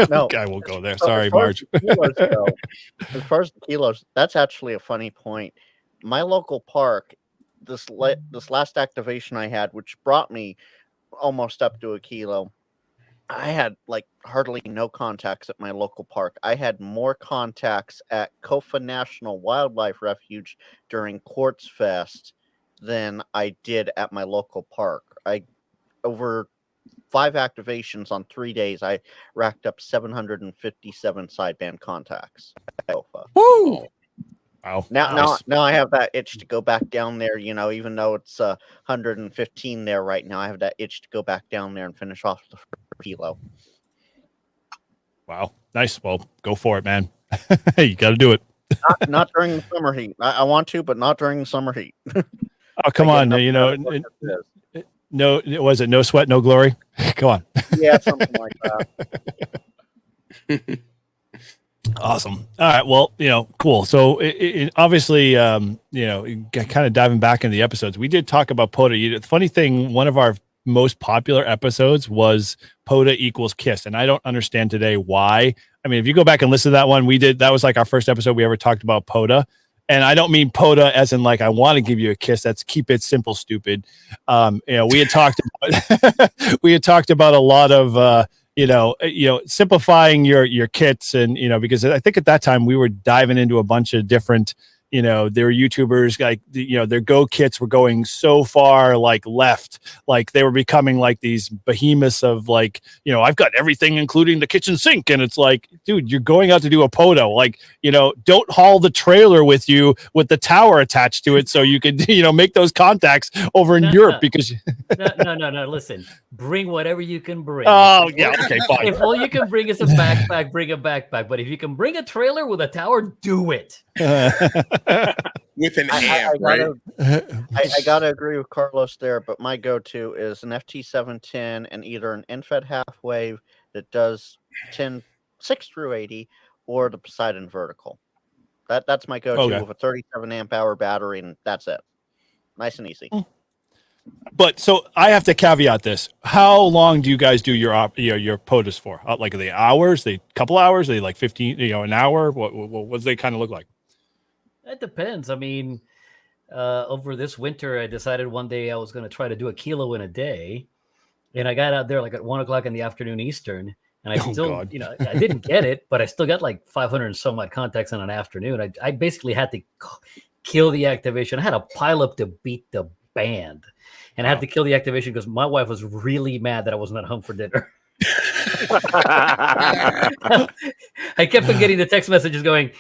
No, I will go there. So Sorry, Marge. As far as the kilos, that's actually a funny point. My local park, this last activation I had, which brought me almost up to a kilo, I had like hardly no contacts at my local park. I had more contacts at Kofa National Wildlife Refuge during Quartz Fest than I did at my local park. Over 5 activations on 3 days, I racked up 757 sideband contacts at Kofa. Woo! Wow. Now I have that itch to go back down there, even though it's 115 there right now. I have that itch to go back down there and finish off the kilo. Wow. Nice. Well, go for it, man. You got to do it. Not during the summer heat. I want to, but not during the summer heat. Oh, come on. No, was it no sweat, no glory? Come on. Yeah, something like that. Awesome. All right. Well, cool. So obviously, kind of diving back into the episodes, we did talk about POTA. The funny thing, one of our most popular episodes was POTA equals KISS. And I don't understand today why. I mean, if you go back and listen to that one, that was like our first episode we ever talked about POTA. And I don't mean POTA as in like, I want to give you a kiss. That's keep it simple, stupid. We had talked about a lot of, simplifying your kits, and because I think at that time we were diving into a bunch of different, there were YouTubers like their Go kits were going so far like left, like they were becoming like these behemoths of like, I've got everything including the kitchen sink, and it's like, dude, you're going out to do a POTA, like don't haul the trailer with you with the tower attached to it so you could make those contacts over in Europe because no, listen, bring whatever you can bring. Oh yeah, okay, fine. If all you can bring is a backpack, bring a backpack, but if you can bring a trailer with a tower, do it. With an amp, right? I gotta agree with Carlos there, but my go-to is an FT710 and either an infed half wave that does 6 through 80 or the Poseidon vertical. That's my go-to with a 37 amp hour battery, and that's it. Nice and easy. But so I have to caveat this. How long do you guys do your POTAs for? Like are they hours? They couple hours? Are they like 15? An hour? What does they kind of look like? It depends. I mean, over this winter, I decided one day I was going to try to do a kilo in a day, and I got out there like at 1 o'clock in the afternoon Eastern, and I I didn't get it, but I still got like 500 and some odd contacts in an afternoon. I basically had to kill the activation. I had a pile up to beat the band, and I had to kill the activation because my wife was really mad that I was not home for dinner. I kept on getting the text messages going,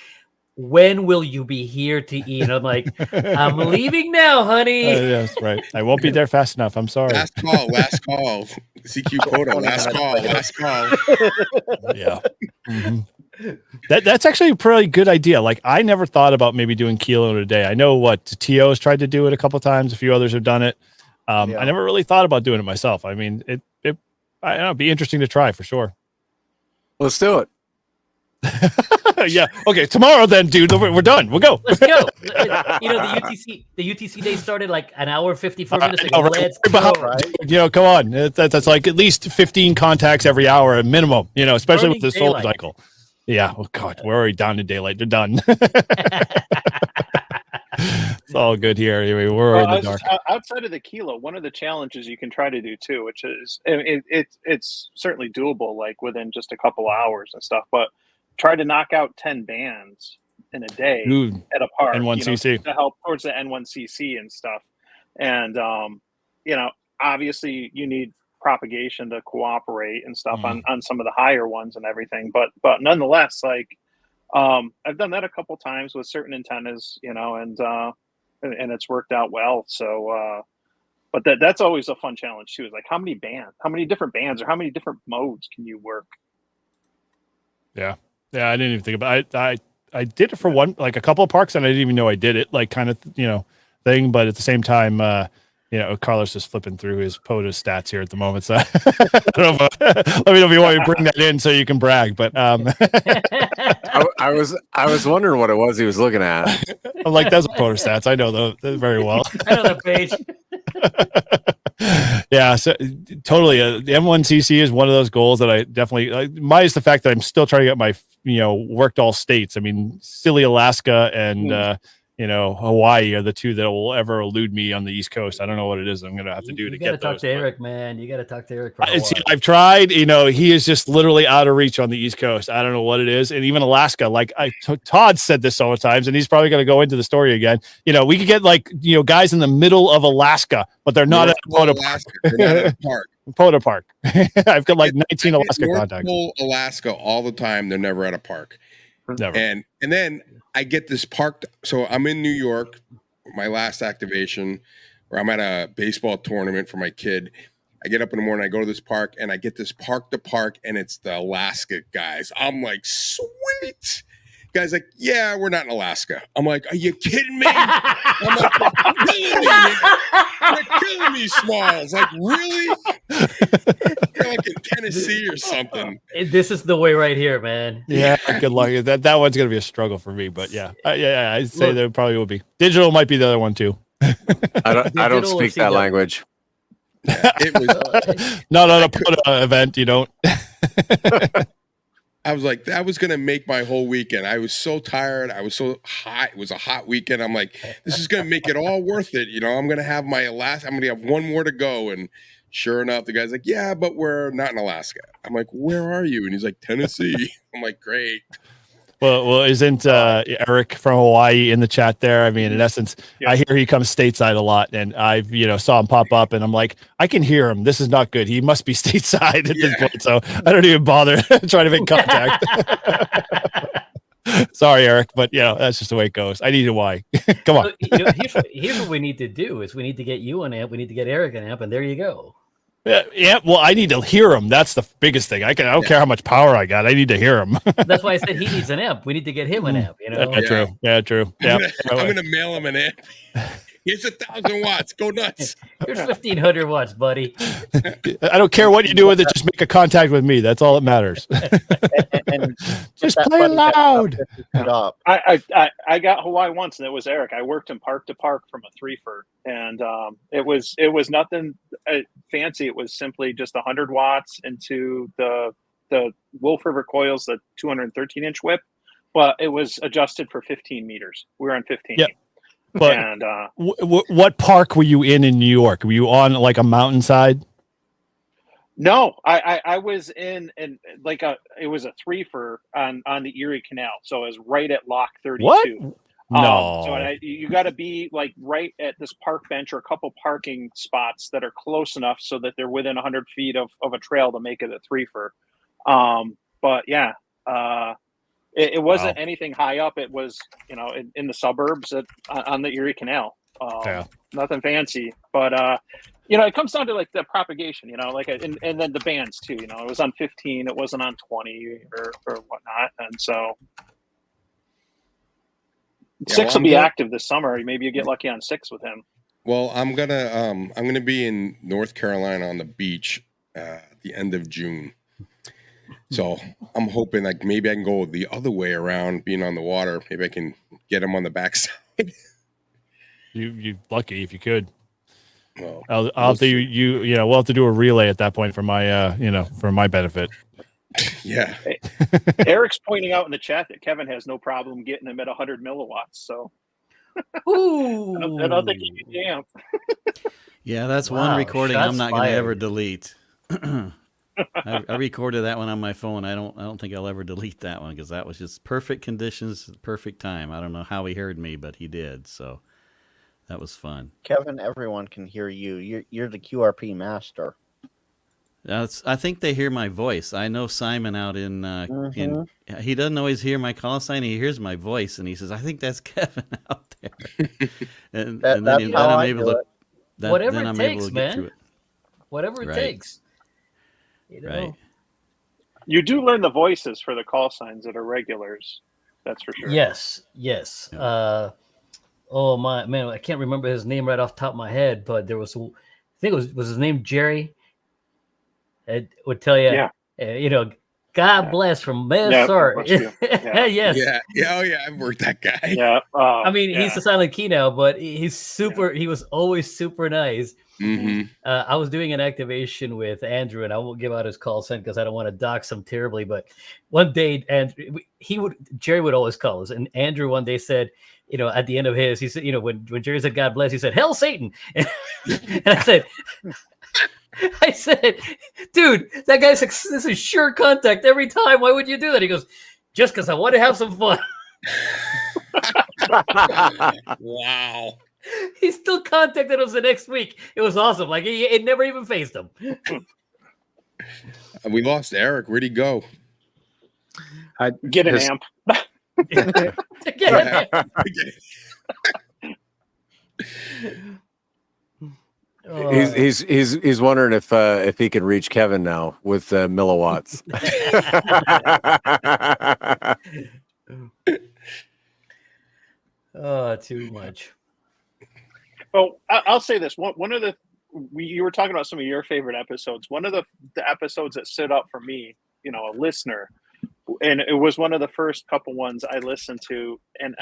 when will you be here to eat? And I'm like, I'm leaving now, honey. Yes, right. I won't be there fast enough. I'm sorry. Last call. CQ quota. Last call. Yeah. Mm-hmm. That's actually a pretty good idea. Like I never thought about maybe doing kilo in a day. I know T.O.'s tried to do it a couple of times. A few others have done it. I never really thought about doing it myself. I mean, I don't know, it'd be interesting to try for sure. Let's do it. Yeah. Okay. Tomorrow then, dude. We're done. We'll go. Let's go. The UTC day started like an hour, 54 minutes ago. Let's go. Right? Come on. That's like at least 15 contacts every hour minimum, especially with the solar cycle. Yeah. Oh God, we're already down to daylight. They're done. It's all good here. Anyway, we're in the dark. Outside of the kilo, one of the challenges you can try to do too, which is it's certainly doable, like within just a couple hours and stuff, but try to knock out 10 bands in a day Dude, at a park, N1CC. to help towards the N1CC and stuff. And, obviously you need propagation to cooperate and stuff on some of the higher ones and everything. But nonetheless, like, I've done that a couple times with certain antennas, and it's worked out well. So, but that's always a fun challenge too. Is like how many different bands or how many different modes can you work? Yeah. Yeah. I didn't even think about it. I did it for a couple of parks and I didn't even know I did it, like kind of, thing. But at the same time, Carlos is flipping through his POTUS stats here at the moment. So I don't know let me know if you want me to bring that in so you can brag. But I was wondering what it was he was looking at. I'm like, that's POTUS stats. I know those very well. I know that page. Yeah, so totally. The M1CC is one of those goals that I definitely minus the fact that I'm still trying to get my worked all states. I mean, silly Alaska and Hawaii are the two that will ever elude me on the East Coast. I don't know what it is I'm going to have to do to get those. You got to talk to Eric, man. You got to talk to Eric for Hawaii. I've tried. He is just literally out of reach on the East Coast. I don't know what it is, and even Alaska. Like Todd said this so many times, and he's probably going to go into the story again. We could get guys in the middle of Alaska, but they're not at POTA Park. They're not at a park. POTA Park. I've got like 19 Alaska North contacts. Pole, Alaska all the time. They're never at a park. Never. And then I get this park. So I'm in New York, my last activation, where I'm at a baseball tournament for my kid. I get up in the morning, I go to this park, and I get this park to park, and it's the Alaska guys. I'm like, sweet. Guy's like, yeah, we're not in Alaska. I'm like, are you kidding me? I'm like, you're killing me, Smalls. Like, really? You're like in Tennessee or something. This is the way right here, man. Yeah, good luck. That one's gonna be a struggle for me, but yeah, I'd say there probably will be. Digital might be the other one too. I don't speak that language. Yeah, it was not on a POTA event. You don't. I was like, that was going to make my whole weekend. I was so tired. I was so hot. It was a hot weekend. I'm like, this is going to make it all worth it. I'm going to have I'm going to have one more to go. And sure enough, the guy's like, yeah, but we're not in Alaska. I'm like, where are you? And he's like, Tennessee. I'm like, great. Well, isn't Eric from Hawaii in the chat there? I mean, in essence, yeah. I hear he comes stateside a lot, and I've saw him pop up, and I'm like, I can hear him. This is not good. He must be stateside at this point, so I don't even bother trying to make contact. Sorry, Eric, but that's just the way it goes. I need Hawaii. Come on. Here's what we need to do: is we need to get you an amp, we need to get Eric an amp, and there you go. Yeah. Well, I need to hear him. That's the biggest thing. I don't care how much power I got. I need to hear him. That's why I said he needs an amp. We need to get him an amp. True. Yeah, true. Yeah. I'm gonna mail him an amp. Here's 1,000 watts. Go nuts. Here's 1,500 watts, buddy. I don't care what you do with it. Just make a contact with me. That's all that matters. and just play loud. I got Hawaii once, and it was Eric. I worked in park to park from a threefer, and it was nothing fancy. It was simply just 100 watts into the Wolf River coils, the 213-inch whip. Well, it was adjusted for 15 meters. We were on 15. Yep. But and, what park were you in New York? Were you on like a mountainside? No, I was in like it was a threefer on the Erie Canal, so it was right at Lock 32. What? No. So you got to be like right at this park bench or a couple parking spots that are close enough so that they're within 100 feet of a trail to make it a threefer. But yeah. It wasn't anything high up. It was, in the suburbs on the Erie Canal. Nothing fancy, but it comes down to like the propagation, and then the bands too. It was on 15. It wasn't on 20 or whatnot, and so 6 will be active this summer. Maybe you get lucky on 6 with him. Well, I'm gonna be in North Carolina on the beach at the end of June. So I'm hoping like maybe I can go the other way around, being on the water. Maybe I can get him on the backside. You lucky if you could. Well, I'll have to we'll have to do a relay at that point for my for my benefit. Yeah. Hey, Eric's pointing out in the chat that Kevin has no problem getting him at 100 milliwatts. So ooh, I don't think he can jam. Yeah, that's one recording I'm not going to ever delete. I recorded that one on my phone. I don't think I'll ever delete that one because that was just perfect conditions, perfect time. I don't know how he heard me, but he did. So that was fun. Kevin, everyone can hear you. You're the QRP master. I think they hear my voice. I know Simon out in he doesn't always hear my call sign. He hears my voice, and he says, "I think that's Kevin out there." and then I'm able to. Whatever then it I'm takes, able to man. get through it. Whatever it takes. You know? Right. You do learn the voices for the call signs that are regulars. That's for sure. Yes. Yeah. Oh my man, I can't remember his name right off the top of my head, but there was, I think it was his name Jerry. It would tell you, God bless from Minnesota. Yes. Yeah. Oh yeah, I've worked that guy. Yeah. I mean, he's a silent key now, but he's super. He was always super nice. Mm-hmm. I was doing an activation with Andrew, and I won't give out his call sign because I don't want to dox him terribly. But one day, Jerry would always call us, and Andrew one day said, at the end of his, he said, when Jerry said God bless, he said, "Hell, Satan," and I said, "Dude, that guy's this is sure contact every time. Why would you do that?" He goes, "Just because I want to have some fun." Wow. He still contacted us the next week. It was awesome. Like it never even faced him. We lost Eric. Where'd he go? Get an amp. He's wondering if he can reach Kevin now with milliwatts. Oh, too much. Oh, I'll say this. One of you were talking about some of your favorite episodes. One of the episodes that stood up for me, a listener, and it was one of the first couple ones I listened to, and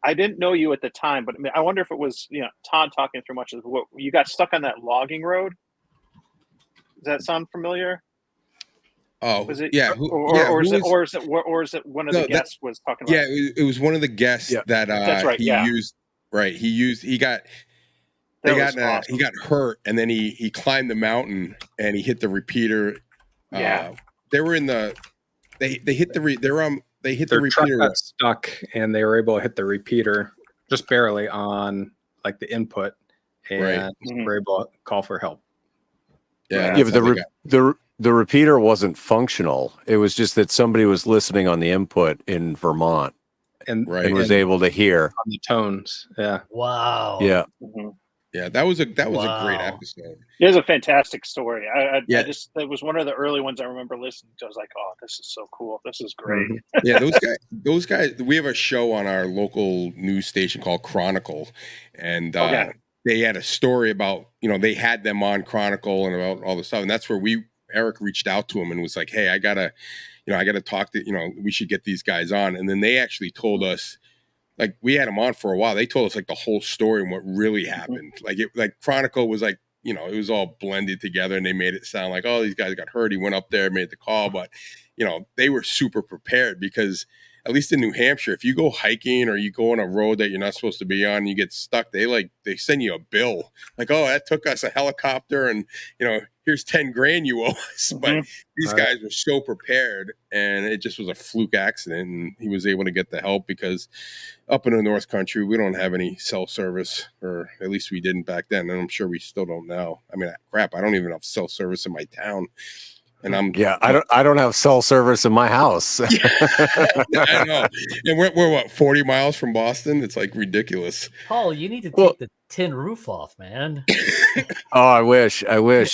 I didn't know you at the time, but I wonder if it was Todd talking through much of what you got stuck on that logging road. Does that sound familiar? Oh, was it? Yeah. Or is it one of the guests was talking about? Yeah, it was one of the guests that That's right, he used. Right, he got hurt, and then he climbed the mountain and he hit the repeater. They were in the they hit the repeater. Got stuck, and they were able to hit the repeater just barely on like the input, and were able to call for help. Yeah, but the repeater wasn't functional. It was just that somebody was listening on the input in Vermont. And was able to hear on the tones. Yeah. Wow. Yeah. Mm-hmm. Yeah. That was a great episode. It was a fantastic story. I just, it was one of the early ones I remember listening to. I was like, oh, this is so cool. This is great. Mm-hmm. Yeah. Those guys, we have a show on our local news station called Chronicle, and they had a story about, they had them on Chronicle and about all the stuff. And that's where Eric reached out to him and was like, hey, I gotta talk to, we should get these guys on. And then they actually told us, like, we had them on for a while. They told us like the whole story and what really happened. Like Chronicle was like, it was all blended together, and they made it sound like, oh, these guys got hurt. He went up there, made the call. But, they were super prepared because at least in New Hampshire, if you go hiking or you go on a road that you're not supposed to be on and you get stuck, they send you a bill. Like, oh, that took us a helicopter and, here's 10 grand you owe us. But these guys were so prepared, and it just was a fluke accident. And he was able to get the help because up in the North Country, we don't have any cell service, or at least we didn't back then. And I'm sure we still don't now. I mean, crap, I don't even have cell service in my town. And I don't have cell service in my house. I know. And we're what, 40 miles from Boston? It's like ridiculous. Paul, you need to take the tin roof off, man. Oh, I wish.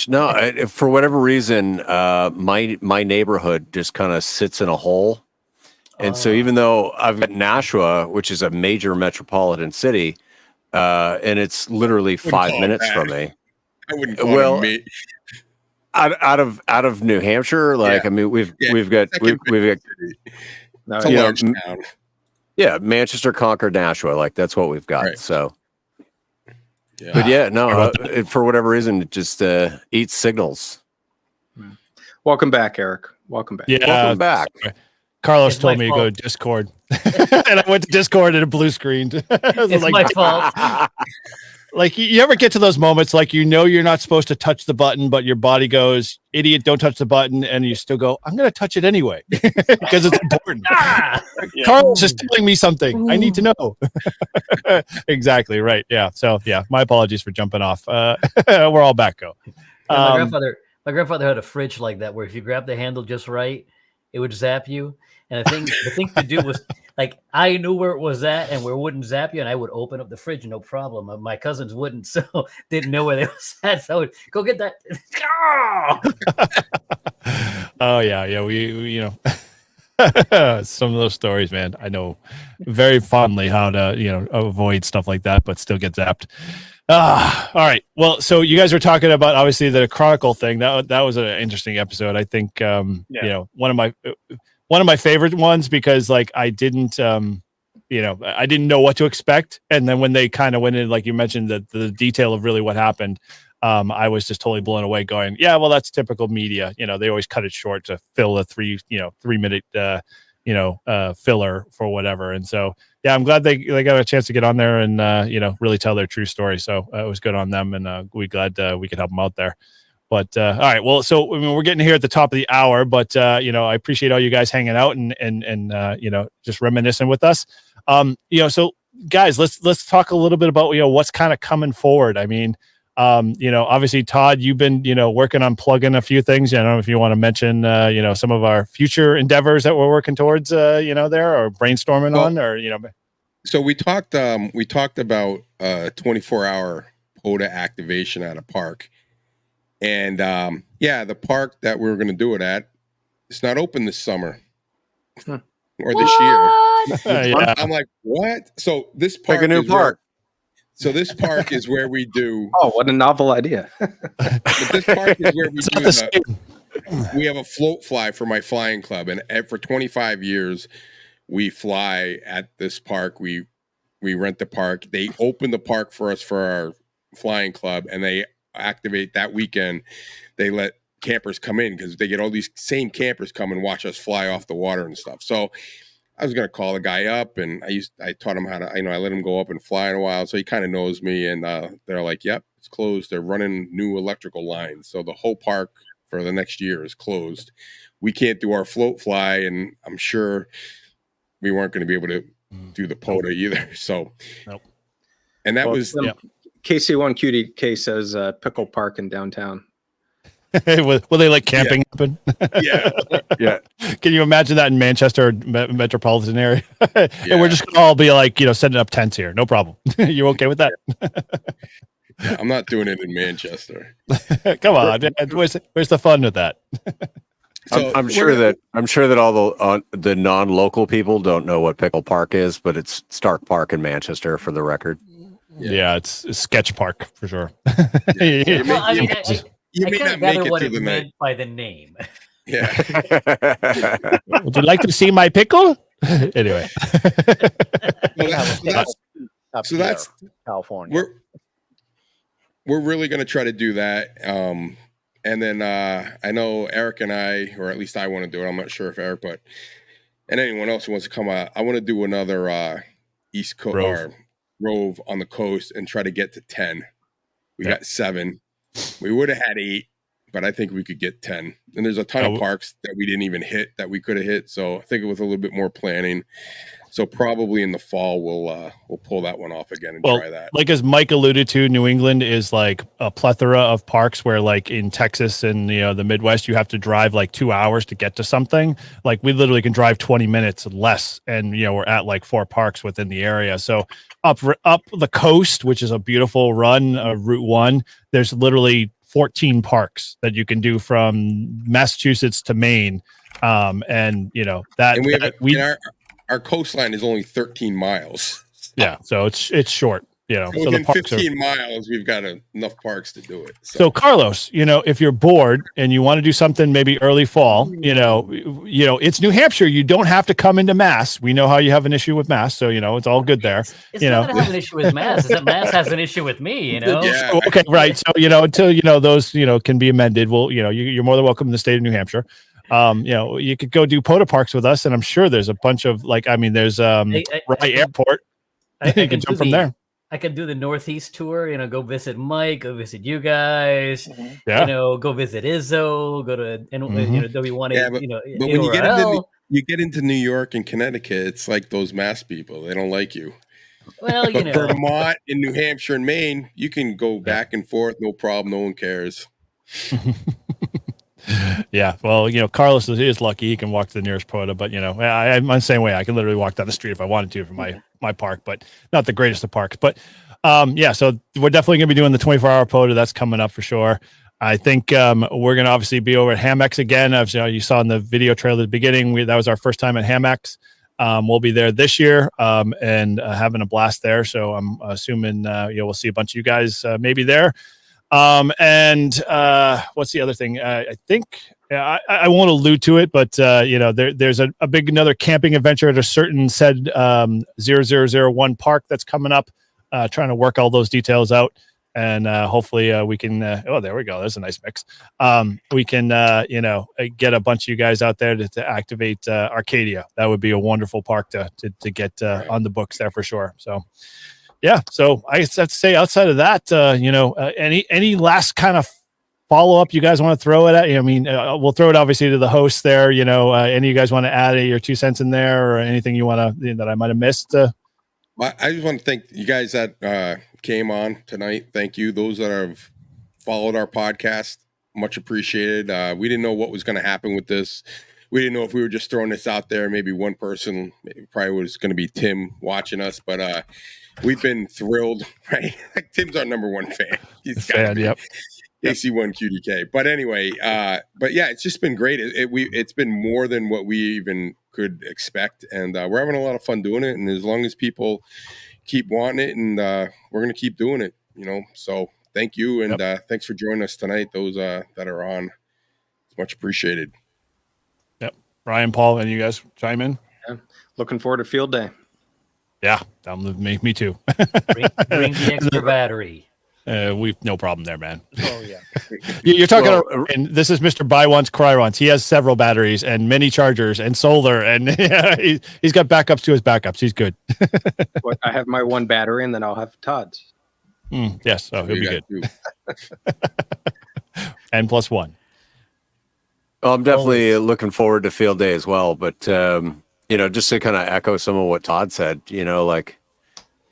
No, for whatever reason, my neighborhood just kind of sits in a hole. And so even though I've got Nashua, which is a major metropolitan city, and it's literally 5 minutes from me. I wouldn't call it out of New Hampshire, I mean, we've got town. Yeah, Manchester, Concord, Nashua, like that's what we've got. Right. So, but for whatever reason, it just eats signals. Welcome back, Eric. Welcome back. Yeah, welcome back. Carlos told me to go to Discord, and I went to Discord and it blue screened. It's my fault. Like you ever get to those moments, like, you're not supposed to touch the button, but your body goes, idiot, don't touch the button. And you still go, I'm going to touch it anyway because it's important. Carlos is telling me something. I need to know. Exactly. Right. Yeah. So yeah, my apologies for jumping off. We're all back. Go. My grandfather had a fridge like that where if you grab the handle just right, it would zap you. And the thing to do was, like, I knew where it was at and where it wouldn't zap you, and I would open up the fridge, no problem. My cousins wouldn't, so didn't know where they was at. So I would go get that. Oh yeah. We some of those stories, man. I know very fondly how to, avoid stuff like that, but still get zapped. All right. Well, so you guys were talking about obviously the Chronicle thing. That was an interesting episode. I think one of my favorite ones because like I didn't know what to expect, and then when they kind of went in, like you mentioned, the detail of really what happened, I was just totally blown away. Going, yeah, well, that's typical media. They always cut it short to fill a 3-minute filler for whatever. And so yeah, I'm glad they got a chance to get on there and really tell their true story. So it was good on them, and we're glad we could help them out there. But all right, well, so we're getting here at the top of the hour, but I appreciate all you guys hanging out and just reminiscing with us. So guys, let's talk a little bit about what's kind of coming forward. I mean, obviously, Todd, you've been working on plugging a few things. I don't know if you want to mention some of our future endeavors that we're working towards there or brainstorming on or So we talked about 24-hour POTA activation at a park. And the park that we were going to do it at, it's not open this summer or this year. Yeah. I'm like, what? So this park, like a new park. So this park is where we do. Oh, what a novel idea! But this park is where we do. We have a float fly for my flying club, and for 25 years, we fly at this park. We rent the park. They open the park for us for our flying club, and they activate that weekend. They let campers come in because they get all these same campers come and watch us fly off the water and stuff. So I was going to call the guy up, and I taught him how to, I let him go up and fly in a while. So he kind of knows me, and they're like, yep, it's closed. They're running new electrical lines. So the whole park for the next year is closed. We can't do our float fly, and I'm sure we weren't going to be able to do the POTA either. So, nope. And that was KC1QDK says Pickle Park in downtown. Will they like camping happen? Yeah. Yeah. Can you imagine that in Manchester metropolitan area? And we're just gonna all be like, setting up tents here. No problem. You okay with that? Yeah, I'm not doing it in Manchester. Come on, man. Where's the fun with that? So I'm sure that all the non-local people don't know what Pickle Park is, but it's Stark Park in Manchester, for the record. Yeah, it's a sketch park for sure. Well, I mean, I couldn't gather what it meant by the name. Yeah. Would you like to see my pickle? Anyway. So that's California. We're really going to try to do that. And then I know Eric and I, or at least I want to do it. I'm not sure if Eric, and anyone else who wants to come out, I want to do another East Coast Rove on the coast and try to get to 10. We got 7. We would have had 8, but I think we could get 10. And there's a ton of parks that we didn't even hit that we could have hit. So I think with a little bit more planning. So probably in the fall we'll pull that one off again and try that. Like as Mike alluded to, New England is like a plethora of parks where like in Texas and the Midwest you have to drive like 2 hours to get to something. Like we literally can drive 20 minutes less, and we're at like 4 parks within the area. So up the coast, which is a beautiful run, Route 1, there's literally 14 parks that you can do from Massachusetts to Maine. And our coastline is only 13 miles. Yeah, so it's short. So within the parks 15 miles, we've got enough parks to do it. So Carlos, if you're bored and you want to do something maybe early fall, it's New Hampshire. You don't have to come into Mass. We know how you have an issue with Mass, so it's all good there. It's not that I have an issue with Mass. It's that Mass has an issue with me. Yeah. Okay, right. So until those can be amended, well, you're more than welcome in the state of New Hampshire. You could go do POTA parks with us, and I'm sure there's a bunch of there's Rye Airport. I you can jump from there. I could do the Northeast tour, go visit Mike, go visit you guys, Yeah. go visit Izzo, go to W1, Yeah, but when you get into New York and Connecticut, it's like those Mass people. They don't like you. Well, but Vermont and New Hampshire and Maine, you can go back and forth, no problem. No one cares. Yeah, well, Carlos is lucky he can walk to the nearest Pota, but I'm the same way. I can literally walk down the street if I wanted to from my park, but not the greatest of parks. But yeah, so we're definitely going to be doing the 24-hour Pota. That's coming up for sure. I think we're going to obviously be over at Hamex again. As you saw in the video trailer at the beginning, that was our first time at Hamex. We'll be there this year and having a blast there. So I'm assuming we'll see a bunch of you guys maybe there. And what's the other thing? I think I won't allude to it, but there's a big another camping adventure at a certain said 0001 park that's coming up. Trying to work all those details out, and hopefully we can. Oh, there we go. There's a nice mix. We can get a bunch of you guys out there to activate Arcadia. That would be a wonderful park to get on the books there for sure. So. Yeah, so I guess have to say outside of that, any last kind of follow up you guys want to throw it at? I mean, we'll throw it obviously to the hosts there. Any of you guys want to add your 2 cents in there, or anything you want to that I might have missed? Well, I just want to thank you guys that came on tonight. Thank you. Those that have followed our podcast, much appreciated. We didn't know what was going to happen with this. We didn't know if we were just throwing this out there. Maybe one person, probably was going to be Tim watching us, but we've been thrilled, right? Like Tim's our number one fan. He's fan, yep. AC1 QDK. But anyway, but yeah, it's just been great. It's been more than what we even could expect, and we're having a lot of fun doing it. And as long as people keep wanting it, and we're going to keep doing it, So thank you, and thanks for joining us tonight. Those that are on, it's much appreciated. Yep, Ryan, Paul, and you guys chime in. Yeah. Looking forward to field day. Yeah, me too. bring the extra battery. We've no problem there, man. Oh yeah. You're talking, and this is Mr. Buy Once, Cry Once. He has several batteries and many chargers and solar, and he's got backups to his backups. He's good. I have my one battery, and then I'll have Todd's. Yes, he'll be good. N plus one. Well, I'm definitely looking forward to field day as well, but just to kind of echo some of what Todd said,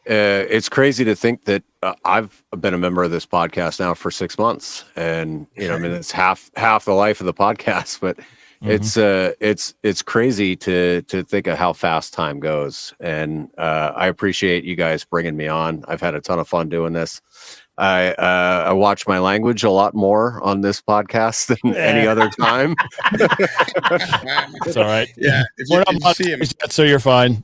it's crazy to think that I've been a member of this podcast now for 6 months, and it's half the life of the podcast, but it's crazy to think of how fast time goes. And I appreciate you guys bringing me on. I've had a ton of fun doing this. I watch my language a lot more on this podcast than any other time. It's all right. Yeah, we're not see him yet, so you're fine.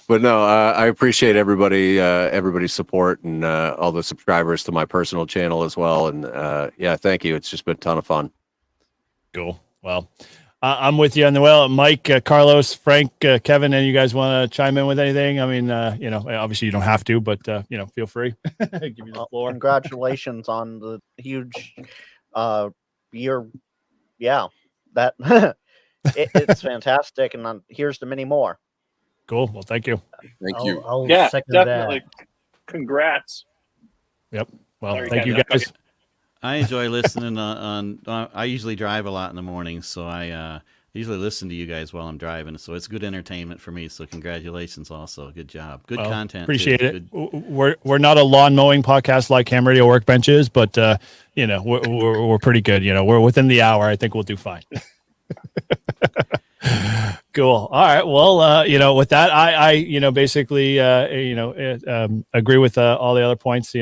But no, I appreciate everybody's support, and all the subscribers to my personal channel as well. And yeah, thank you. It's just been a ton of fun. Cool. Well, I'm with you on the well. Mike, Carlos, Frank, Kevin, and you guys want to chime in with anything? I mean, obviously you don't have to, but feel free. Give you the floor. Congratulations on the huge year. Yeah, that it's fantastic, and here's to many more. Cool. Well, thank you. Thank you. I'll Yeah, second definitely. that. Congrats. Yep. Well, Sorry, thank you Kevin. guys. I enjoy listening on I usually drive a lot in the morning, so I usually listen to you guys while I'm driving. So it's good entertainment for me. So congratulations, also, good job, good content. Appreciate too. it. We're not a lawn mowing podcast like Ham Radio Workbenches, but we're pretty good. We're within the hour. I think we'll do fine. Cool. All right. Well, with that, I basically, agree with all the other points.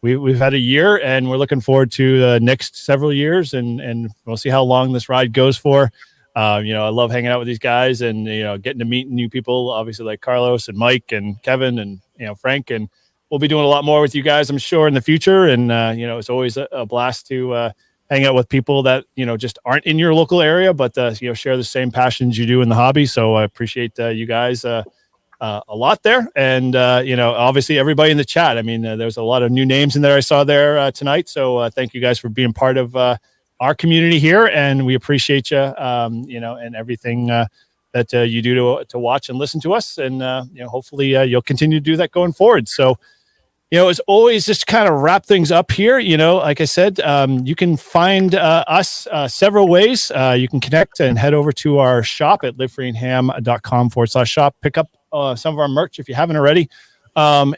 We've had a year, and we're looking forward to the next several years, and we'll see how long this ride goes for. I love hanging out with these guys, and getting to meet new people, obviously like Carlos and Mike and Kevin and Frank, and we'll be doing a lot more with you guys, I'm sure, in the future. And it's always a blast to hang out with people that just aren't in your local area, but share the same passions you do in the hobby. So I appreciate you guys a lot there, and obviously everybody in the chat. I mean, there's a lot of new names in there I saw there tonight. So thank you guys for being part of our community here, and we appreciate you, and everything that you do to watch and listen to us. And, hopefully you'll continue to do that going forward. So, as always, just to kind of wrap things up here, like I said, you can find us several ways. You can connect and head over to our shop at livefreeandham.com/shop. Pick up some of our merch if you haven't already.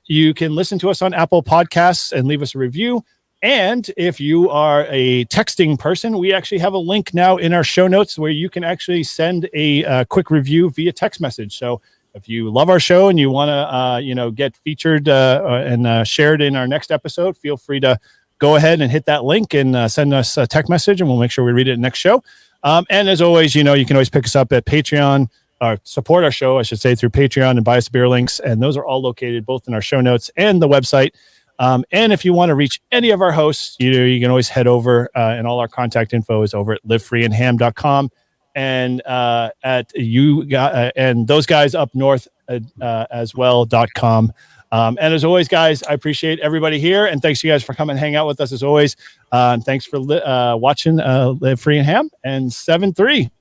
You can listen to us on Apple Podcasts and leave us a review. And if you are a texting person, we actually have a link now in our show notes where you can actually send a quick review via text message. So if you love our show and you want to, get featured and shared in our next episode, feel free to go ahead and hit that link and send us a text message, and we'll make sure we read it next show. And as always, you can always pick us up at Patreon, or support our show, I should say, through Patreon and buy us beer links. And those are all located both in our show notes and the website. And if you want to reach any of our hosts, you can always head over and all our contact info is over at livefreeandham.com. And and those guys up north as well.com. And as always, guys, I appreciate everybody here. And thanks you guys for coming and hang out with us as always. And thanks for watching Live Free and Ham. And 7-3.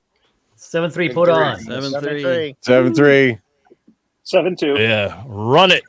7-3 put on. 7-3. 7-3. 7-2. Yeah, run it.